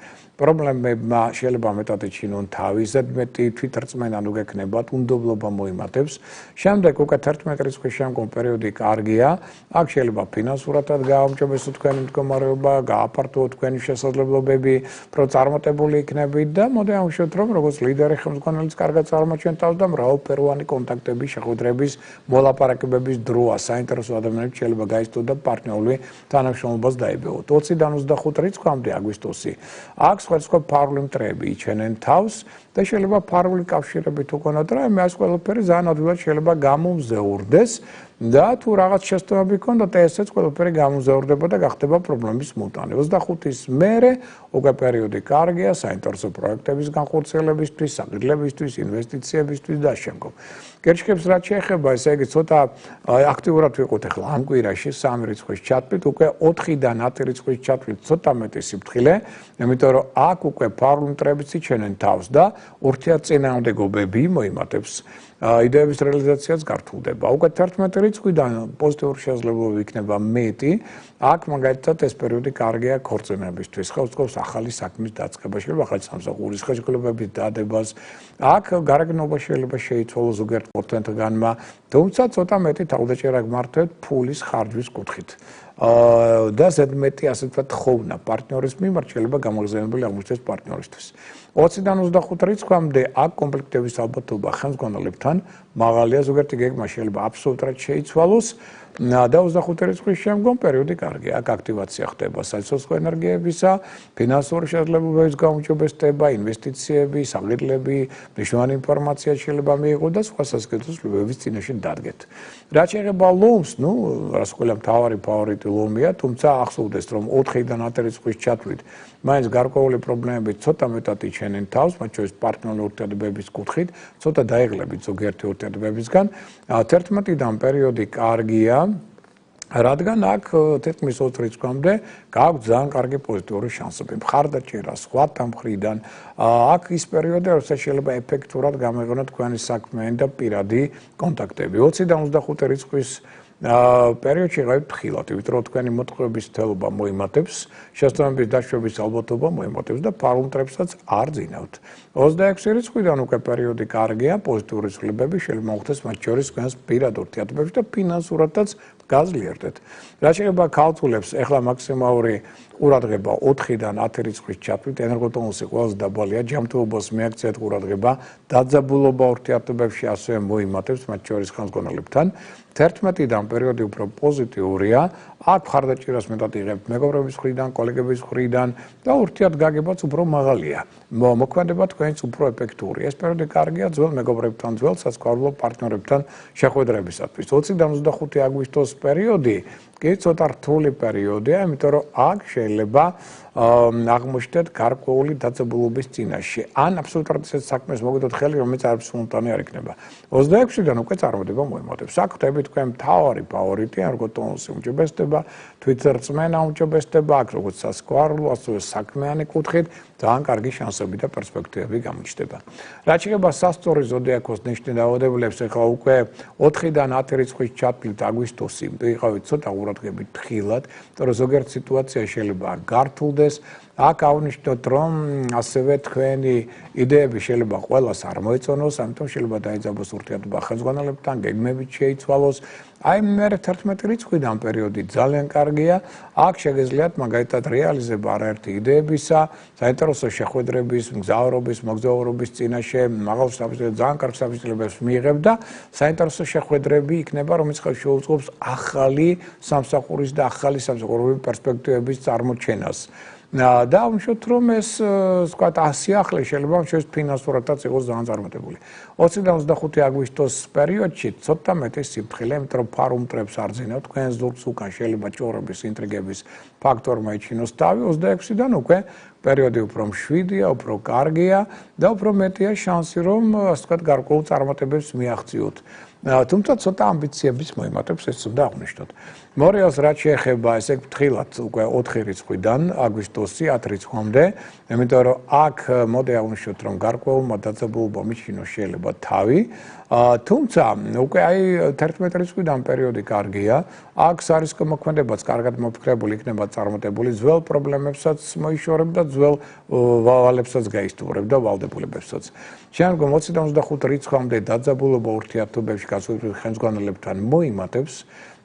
პრობლემებმა შეიძლება მეტად ეჩინონ თავი, ზედმეტი თვითრწმენა ნუ გექნებათ, უნდობლობა მოიმატებს. შემდეგ უკვე 11 რიცხვის შემდგომ პერიოდი კარგია. აქ შეიძლება ფინანსურადაც გააუმჯობესოთ თქვენი მდგომარეობა, გააფართოვოთ თქვენი შესაძლებლობები, უფრო წარმატებული იქნებით და მოდი ამშვიდეთ, რომ როგორც ლიდერი ხელმძღვანელიც კარგად წარმოჩენთ თავს და მრავალფეროვანი კონტაქტების, შეხვედრების, მოლაპარაკებების დროა საინტერესო ადამიანებს შეიძლება გაიცნოთ და პარტნიორული თანამშრომლობას დაებევოთ. 20-დან 25 რიცხვამდე აგვისტოსი. აქ სხვადასხვა ფარული მტრები იჩენენ თავს და შეიძლება ფარული კავშირებით უყონოთ, რომ ეს ყველაფერი ძალიან ადვილად შეიძლება გამომზეურდეს და თუ რაღაც შეცდომები გქონდათ, ესეც ყველაფერი გამომზეურდება და გახდება პრობლემის მუტანი. 25-ის მერე უკვე პერიოდი კარგია საინტერესო პროექტების განხორციელებისთვის, საყიდლებისთვის, ინვესტიციებისთვის და შემდგომ. გერჩქებს რაც შეეხება, ესე იგი ცოტა აქტიურად ვიყოთ ახლა ამ კვირაში 3 რიცხვის ჩათვლით, უკვე 4-დან 10 რიცხვის ჩათვლით ცოტა მეტი სიფრთხილე, იმიტომ რომ აქ უკვე ფარული მტრებიც იჩენენ თავს და ურთიერთწინააღმდეგობები მოიმატებს. იდეების რეალიზაციაც გართულდება. უკვე 11 რიცხვიდან პოზიტიური შესაძლებლობა იქნება მეტი. აქ მაგალითად ეს პერიოდი კარგია ქორწინებისთვის, ხელსაყრელს ახალი საქმის დაწყებას, შეიძლება ახალი სამსახურის ხელშეკრულებების დადებას. აქ გარეგნობა შეიძლება შეიცვალოს ზოგიერთ პორტფელთგანმა, თუმცა ცოტა მეტი თავდაჭერა გმართვეთ ფულის ხარჯვის კუთხით. და ზედმეტი ასე ვთქვათ ხოვნა პარტნიორის მიმართ შეიძლება გამოგზავნებული აღმოჩნდეს პარტნიორისთვის. 20-დან 25 რიცხვამდე აქ კონფლიქტების ალბათობა ხელმძღვანელებთან მაღალია, ზოგიერთი გეგმა შეიძლება აბსოლუტურად შეიცვალოს და 25 რიცხვის შემდგომ პერიოდი კარგია. აქ აქტივაცია ხდება საცოცხლო ენერგიებისა, ფინანსური შესაძლებლობების გაუმჯობესება, ინვესტიციები, საყიდლები, მნიშვნელოვანი ინფორმაცია შეიძლება მიიღოთ და სხვა სასქესო ცვლილებების წინაშე დადგეთ. რაც შეეხება ლომს, ნუ რას ყველა მთავარი ფავორიტი ლომია, თუმცა ახსოვდეს, რომ 4-დან 10 რიცხვის ჩათვლით მაინც გარკვეული პრობლემები ცოტა მეტად იჩენენ თავს, მათ შორის პარტნიორული ურთიერთობების კუთხით, ცოტა დაიღლებით ზოგიერთი ურთიერთობებისგან. 11-დან პერიოდი კარგია, რადგან აქ თითქმის 20 რიცხვამდე გააქვთ ძალიან კარგი პოზიტიური შანსები. მხარდაჭერა სხვათა მხრიდან, აქ ის პერიოდი, როცა შეიძლება ეფექტურად გამოიყენოთ თქვენი საქმიანი და პირადი კონტაქტები. 20-დან 25 რიცხვის პერიოდში ღავით ხილავთ, იმიტომ რომ თქვენი მოტყუების თელობა მოიმატებს, შესაბამისად დაშვების ალბათობა მოიმატებს და ფარულ მტრებსაც არ ძინავთ. 26 რიცხვიდან უკვე პერიოდი კარგია, პოზიტიური ცვლილებები შეიძლება მოხდეს მათ შორის თქვენს პირად ურთიერთობებში და ფინანსურადაც გაძლიერდეთ. რაც შეეხება ქალწულებს, ეხლა მაქსიმალური ყურადღება 4-დან 10 რიცხვის ჩათვლით, ენერგოტონუსი ყველაზე დაბალია, ჯანმრთელობას მიაქციეთ ყურადღება, დაძაბულობა ურთიერთობებში ასევე მოიმატებს მათ შორის ხელმძღვანელებთან. 11-დან პერიოდი უფრო პოზიტიურია, აქ მხარდაჭერას მეტად იღებთ მეგობრების მხრიდან, კოლეგების მხრიდან და ურთიერთგაგებაც უფრო მაღალია. მოქმედება თქვენიც უფრო ეფექტური. ეს პერიოდი კარგია ძველ მეგობრებთან, ძველ სასწავლო პარტნიორებთან შეხვედრებისათვის. 20-დან 25 აგვისტოს პერიოდი კი ცოტა რთული პერიოდია, იმიტომ რომ აქ შეიძლება აღმოჩნდეთ გარკვეული დაძაბულობის წინაშე. ან აბსოლუტურად ისეთ საქმეს მოგიდოთ ხელი, რომელიც არც სულტანი არ იქნება. 26-დან უკვე წარმატება მოემართებს. აქ ხდები თქვენ მთავარი ფავორიტი, ან როგორც ტონუსი უმჯობესდება, თვითრწმენა უმჯობესდება, აქ როგორც სასკوارლო, ასევე საქმიანი კუთხით ძალიან კარგი შანსები და პერსპექტივები გამოჩნდება. რაც შეეხება სასწორი ზოდიაქოს ნიშნი დაავადებულებს, ახლა უკვე 4-დან 10 რიცხვის ჩათვლით აგვისტოსი, იყავით ცოტა ყურადღებით ფრთხილად, იმიტომ რომ ზოგიერთ სიტუაციაში შეიძლება გართულდეს. აქ ავნიშნოთ, რომ ასევე თქვენი იდეები შეიძლება ყველას არ მოეწონოს, ამიტომ შეიძლება დაიძაბოს ურთიერთობა ხელმძღვანელებთან, გეგმებით შეიცვალოს. აი მე 11 რიცხვიდან პერიოდი ძალიან კარგია. აქ შეგეძლიათ მაგალითად რეალიზება არაერთი იდეებისა, საინტერესო შეხვედრების, მგზავრობის, მოგზაურობის წინაშე მაღალ საფუძვლად ძალიან კარგ საფუძვლებს მიიღებ და საინტერესო შეხვედრები იქნება, რომელიც შეუწყობს ახალი სამსახურის და ახალი სამსახურების პერსპექტივების წარმოჩენას. და ვიმშოთ რომ ეს ვთქვათ სიახლე შეიძლება ჩვენს ფინანსურადაც იყოს ძალიან წარმატებული. 20-დან 25 აგვისტოს პერიოდში ცოტა მეტი სიფრთხილე, იმიტომ რომ ფარუმტრებს არ ძინავთ, თქვენს ზურგს უკან შეიძლება ჭორების, ინტრიგების ფაქტორმა იჩინოს თავი. 26-დან უკვე პერიოდი უფრო მშვიდია, უფრო კარგია და უფრო მეტია შანსი რომ ასე ვთქვათ გარკვეულ წარმატებებს მიაღწიოთ. თუმცა ცოტა ამბიციების მოემართებს ეს უნდა აღნიშნოთ. მორიელს რაც შეეხება ესე ფრთხილად უკვე 4 რიცხვიდან აგვისტოსი 10 რიცხვამდე, იმიტომ რომ აქ მოდი აღნიშნოთ რომ გარკვეულმა დაძაბულობამ მიჩინოს შეიძლება თავი, თუმცა უკვე აი 11 რიცხვიდან პერიოდი კარგია, აქ სარისკო მოქმედებაც კარგად მოფიქრებული იქნება წარმატებული, ძველ პრობლემებსაც მოიშორებ და ძველ ვალებსაც გაისტუმრებ და ვალდებულებებსაც. შემდგომ 20-დან 25 რიცხვამდე დაძაბულობა ურთიერთობებში გასულიყო ხელმძღვანელებთან მოიმატებს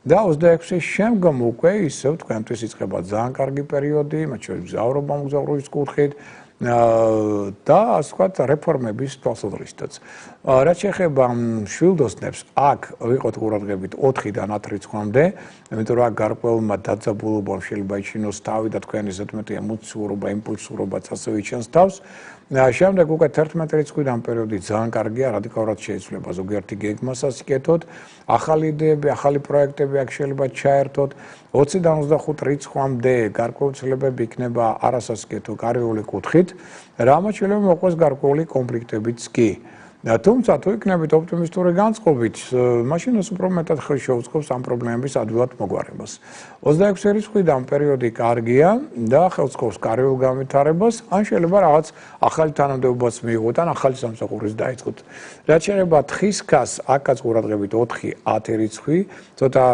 და 26-ის შემდგომ უკვე ისევ თქვენთვის იწყება ძალიან კარგი პერიოდი, მათ შორის მგზავრობა, მგზავრობის კუთხით და ასე ვთქვათ რეფორმების თვალსაზრისითაც. რაც შეეხება მშვილდოსნებს, აქ ვიყოთ ყურადღებით 4-დან 10 რიცხვამდე, იმიტომ რომ აქ გარკვეულმა დაძაბულობამ შეიძლება იჩინოს თავი და თქვენი ზედმეტი ემოციურობა, იმპულსურობაც ასევე იჩენს თავს. შემდეგ უკვე 11 რიცხვიდან პერიოდი ძალიან კარგია, რადიკალურად შეიძლება ზოგიერთი გეგმასაც იკეთოთ, ახალი იდეები, ახალი პროექტები აქ შეიძლება ჩაერთოთ. 20-დან 25 რიცხვამდე გარკვეულწლებები იქნება არასასკეთო კარიული კუთხით, რამაც შეიძლება მოყვეს გარკვეული კონფლიქტებიც კი. თუმცა თუ იქნებით ოპტიმისტური განწყობით, მაშინ ეს უფრო მეტად ხელს შეუწყობს ამ პრობლემების ადვილად მოგვარებას. 26 რიცხვიდან პერიოდი კარგია და ხელს უწყობს კარიულ განვითარებას, ან შეიძლება რაღაც ახალი თანამდებობაც მიიღოთ, ან ახალი სამსახურის დაიწყოთ. რაც შეეხება თხისქას, აქაც ყურადღებით 4-10 რიცხვი, ცოტა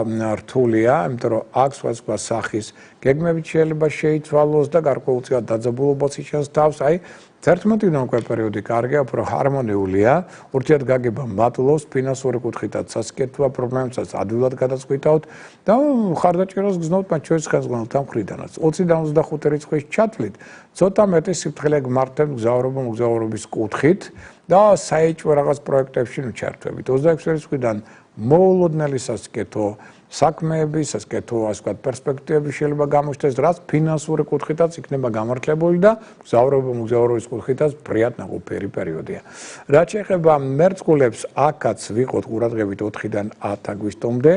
რთულია, იმიტომ რომ აქ სხვადასხვა სახის გეგმებით შეიძლება შეიცვალოს და გარკვეულწილად დაძაბულობაც იჩენს თავს, აი 11-დან უკვე პერიოდი კარგია, უფრო ჰარმონიულია, ურთიერთგაგება მატლობს, ფინანსური კუთხითაც სასკეთოა პრობლემებსაც ადვილად გადაწყვიტავთ და მხარდაჭერას გზნობთ მათ შორის ხელმძღვანელთა მხრიდანაც. 20-დან 25 რიცხვის ჩათვლით, ცოტა მეტი სიფრთხილე გმართებთ მგზავრობის კუთხით და საეჭვო რაღაც პროექტებში ჩართვებით. 26 რიცხვიდან მოულოდნელი სასკეთო საქმეები, სასკეთო ასე ვთქვათ პერსპექტივები შეიძლება გამოჩნდეს, რაც ფინანსური კუთხითაც იქნება გამართლებული და მგზავრობის კუთხითაც ფრიად ნაყოფიერი პერიოდია. რაც შეეხება მერწყულებს, აქაც ვიყოთ ყურადღებით 4-დან 10 აგვისტომდე,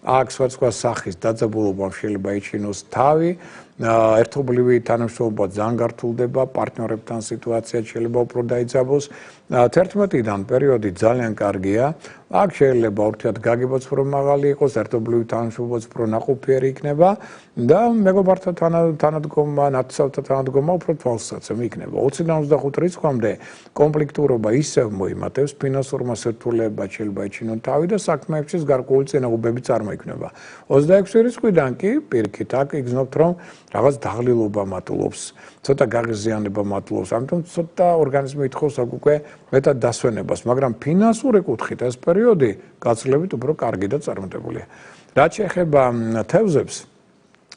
აქ სხვადასხვა სახის დაძაბულობამ შეიძლება იჩინოს თავი, ერთობლივი თანამშრომლობა ძალიან გართულდება, პარტნიორებთან სიტუაცია შეიძლება უფრო დაიძაბოს. 11-დან პერიოდი ძალიან კარგია, აქ შეიძლება ურთიერთგაგებაც უფრო მაღალი იყოს, ერთობლივი თანამშრომლობაც უფრო ნაყოფიერი იქნება და მეგობართა თანადგომა, ნათესავთა თანადგომა უფრო თვალსაცემი იქნება. 20-დან 25 რიცხვამდე კონფლიქტურობა ისევ მოიმატებს, ფინანსურმა სირთულეებად შეიძლება იჩინონ თავი და საქმეებშიც გარკვეული წინააღმდეგობები წარმოიქმნება. 26 რიცხვიდან კი პირიქით აქ იგრძნობთ, რომ რაღაც დაღლილობა მატლობს, ცოტა გაღიზიანება მატლობს, ამიტომ ცოტა ორგანიზმი ითხოვს აქ უკვე მეტად დასვენებას, მაგრამ ფინანსური კუთხით ეს პერიოდი გაცილებით უფრო კარგი და წარმატებულია. რაც შეეხება თევზებს,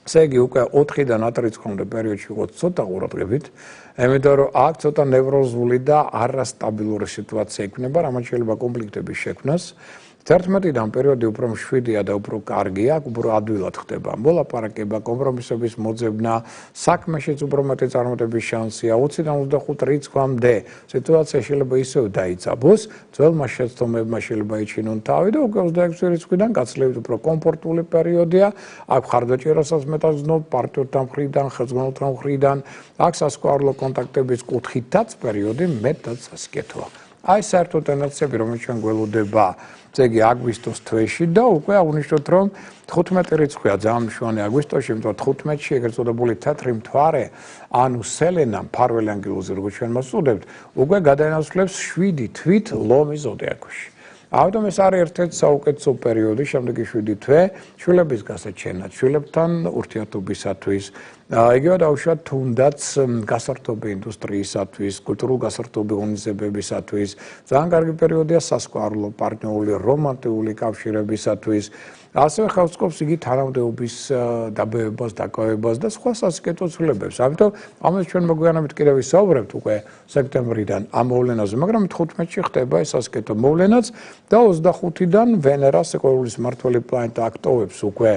ესე იგი უკვე 4-დან 10 რიცხვამდე პერიოდში ვიყოთ ცოტა ყურადღებით, იმიტომ რომ აქ ცოტა ნევროზული და არასტაბილური სიტუაცია იქნება, რამაც შეიძლება კონფლიქტების შექმნას. 11-დან პერიოდი უფრო მშვიდია და უფრო კარგია, უფრო ადვილად ხდება მოლაპარაკება, კომპრომისების მოძებნა, საქმეშიც უფრო მეტი წარმატების შანსია. 20-დან 25 რიცხვამდე სიტუაცია შეიძლება ისევ დაიძაბოს, ძველმა შეცდომებმა შეიძლება იჩინონ თავი და უკვე 26 რიცხვიდან გაცილებით უფრო კომფორტული პერიოდია. აქ ხარდაჭერასაც მეტად ვზნობ პარტნიორთან მხრიდან, ხელმძღვანელთან მხრიდან, აქ სასკოარულო კონტაქტების კუთხითაც პერიოდი მეტად სასიკეთოა. აი საერთო ტენდენციები, რომელიც ჩვენ გველოდება ესე იგი აგვისტოს თვეში და უკვე აღნიშნოთ რომ 15 რიცხვია ძალიან მშვენი აგვისტოში, იმიტომ 15-ში ეგრეთ წოდებული თეთრი მთვარე, ანუ სელენა, მფარველი ანგელოზი, როგორც ჩვენ მას ვწოდებთ, უკვე გადაინაცვლებს 7 თვით ლომის ზოდიაქოში. ამიტომ ეს არის ერთ-ერთი საუკეთესო პერიოდი, შემდეგი 7 თვე, შვილების გასაჩენად, შვილებთან ურთიერთობისათვის, იგივე დაუშვათ თუნდაც გასართობი ინდუსტრიისათვის, კულტურულ გასართობი ღონისძიებებისათვის, ძალიან კარგი პერიოდია სასკოარულო პარტნიორული რომანტიკული კავშირებისათვის. ასევე ხელსწყობს იგი თანამდებობის დაბევებას, დაკავებას და სხვა სასიკეთო ცვლილებებს. ამიტომ ამას ჩვენ მოგვიანებით კიდევ ვისაუბრებთ უკვე სექტემბრიდან ამ მოვლენაზე, მაგრამ 15-ში ხდება ეს სასიკეთო მოვლენაც და 25-დან ვენერა სიყვარულის მმართველი პლანეტა აქტოვებს უკვე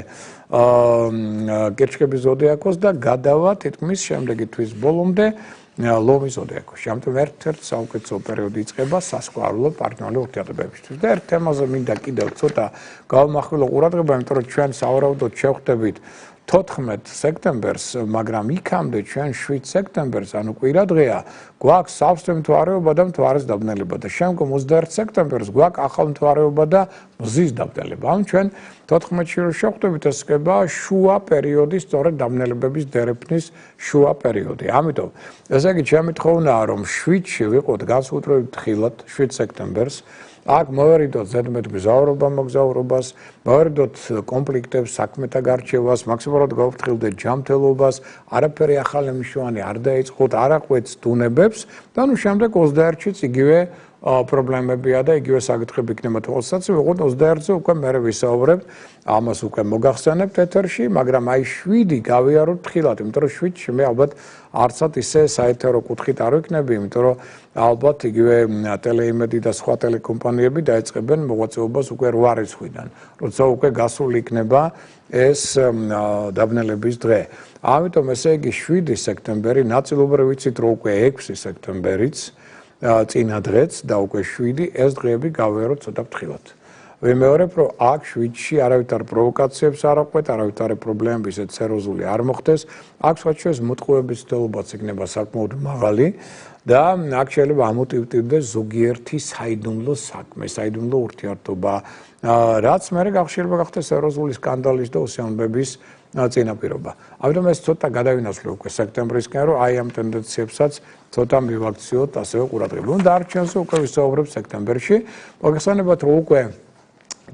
კირჩხების ზოდიაქოს და გადავა თითქმის შემდეგი თვის ბოლომდე ლომის ზოდიაქოში. ამიტომ ერთ-ერთი საუკეთესო პერიოდი იწყება სასკოარულო პარტნიორული ურთიერთობებისთვის. და ერთ თემაზე მინდა კიდევ ცოტა გავამახვილო ყურადღება, იმიტომ რომ ჩვენ სავარაუდოდ შევხვდებით 14 სექტემბერს, მაგრამ იქამდე ჩვენ 7 სექტემბერს, ანუ კვირადღეა, გვაქვს სავსე მთვარეობა და მთვარის დაბნელება და შემდგომ 21 სექტემბერს გვაქვს ახალ მთვარეობა და მზის დაბნელება. ამ ჩვენ 14-ში რო შევხვდებით, ეს ხდება შუა პერიოდი, სწორედ დაბნელებების დერეფნის შუა პერიოდი. ამიტომ ესე იგი ჩემი თხოვნაა, რომ 7-ში ვიყოთ განსაკუთრებით ხილად 7 სექტემბერს. აქ მოვერიდოთ ზედმეტ მგზავრობა მოგზაურობას, მოვერიდოთ კონფლიქტებს, საქმეთა გარჩევას, მაქსიმალურად გავფრთხილდეთ ჯანმრთელობას, არაფერი ახალი მნიშვნელოვანი არ დაიწყოთ, არ აყვეთ დუნებებს და ნუ შემდეგ 21-შიც იგივე პრობლემებია და იგივე საკითხები იქნება 20-ზე, ვიყოთ 21-ზე უკვე მერე ვისაუბრებთ, ამას უკვე მოგახსენებთ ეთერში, მაგრამ აი 7 გავიაროთ ხილად, იმიტომ რომ 7-ში მე ალბათ არცად ისე საეთერო კუთხით არ ვიქნები, იმიტომ რომ ალბათ იგივე ტელეიმედი და სხვა ტელეკომპანიები დაეწყებენ მოღვაწეობას უკვე 8 რიცხვიდან, როცა უკვე გასული იქნება ეს დაბნელების დღე. ამიტომ ესე იგი 7 სექტემბერი, ნაწილობრივ ვიცით რომ უკვე 6 სექტემბერიც წინა დღეც და უკვე 7 ეს დღეები გავიაროთ ცოტა ფრთხილად. ვიმეორებ, რომ აქ 7-ში არავითარ პროვოკაციებს არ აყვეთ, არავითარი პრობლემები ისეთ სერიოზული არ მოხდეს. აქ სხვა ჩვენს მოტყუების ცდელობაც იქნება საკმაოდ მაღალი და აქ შეიძლება ამოტივტივდეს ზოგიერთი საიდუმლო საქმე, საიდუმლო ურთიერთობა, რაც მერე შეიძლება გახდეს სერიოზული სკანდალის და უსიამოვნების წინაპირობა. ამიტომ ეს ცოტა გადავინაცვლო უკვე სექტემბრისკენ, რომ აი ამ ტენდენციებსაც ცოტა მივაქციოთ ასევე ყურადღება. და არჩევნზე უკვე ვისაუბრებ სექტემბერში. მოგესალმებათ, რომ უკვე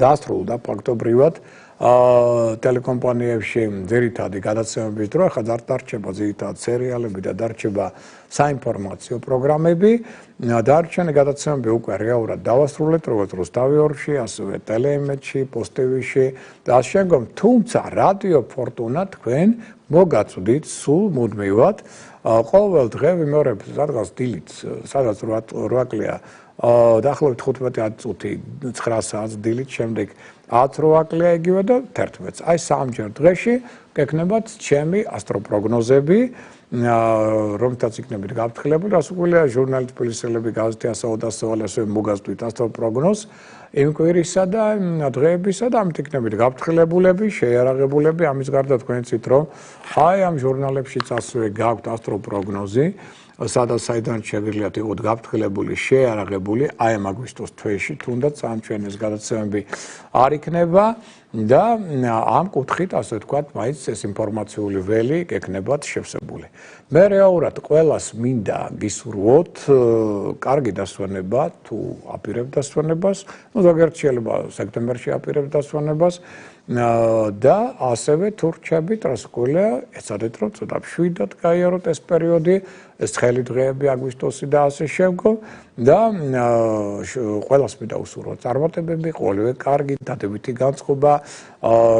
დაასრულდა ფაქტობრივად ტელეკომპანიებში ძირითადი გადაცემების დრო, ახლა დარჩება ძირითადად სერიალები და დარჩება საინფორმაციო პროგრამები. დარჩენი გადაცემები უკვე რეალურად დავასრულეთ, როგორც რუსთავი 2-ში, ასევე ტელეიმედში, პოსტ-ტვ-ში და შემდგომ, თუმცა რადიო ფორტუნა თქვენ მოგაწვდით სულ მუდმივად ყოველ დღე ვიმეორებ სადღაც დილით, სადღაც 8 კლია დაახლოებით 15 წუთი 9 საათს დილით, შემდეგ 10-8 კლია იგივე და 11-ს. აი სამჯერ დღეში გექნებათ ჩემი ასტროპროგნოზები, რომთაც იქნებით გაფრთხილებული, რასაკვირველია ჟურნალი თბილისელები, გაზეთი ასაუდასწავალი ასევე მოგაზრდით ასტროპროგნოზს იმ კვირისა და დღეებისა და ამით იქნებით გაფრთხილებულები, შეიარაღებულები. ამის გარდა თქვენ იცით, რომ აი ამ ჟურნალებშიც ასევე გაქვთ ასტროპროგნოზი, სადაც საიდან შეგვიძლიათ იყოთ გაფრთხილებული, შეიარაღებული, აი ამ აგვისტოს თვეში, თუნდაც ამ ჩვენს გადაცემები არ იქნება და ამ კუთხით, ასე ვთქვათ, მაინც ეს ინფორმაციული ველი გექნებათ შევსებული. მე რეალურად ყველას მინდა გისურვოთ კარგი დასვენება, თუ აპირებთ დასვენებას, ну ზოგიერთ შეიძლება სექტემბერში აპირებთ დასვენებას და ასევე თუ რჩებით, რასაკვირველია, ეცადეთ რომ ცოტა მშვიდად გაიაროთ ეს პერიოდი, ეს ცხელი დღეები აგვისტოსი და ასე შემდგომ და ყველას მინდა უსურვოთ წარმატებები, ყოველივე კარგი, დადებითი განწყობა,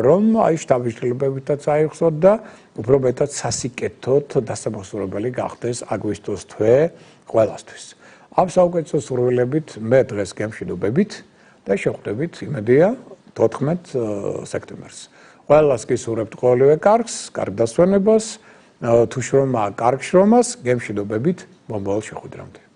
რომ აი შთაბეჭდილებებითაც აიხსოთ და უფრო მეტად სასიკეთოდ დასამახსოვრებელი გახდეს აგვისტოს თვე ყველასთვის. ამ საუკეთესო სურვილებით მე დღეს გემშვიდობებით და შევხვდებით იმედია 14 სექტემბერს. ყველას გისურვებთ ყოველივე კარგს, კარგ დასვენებას, თუ შრომა, კარგ შრომას, გემშვიდობებით მომავალ შეხვედრამდე.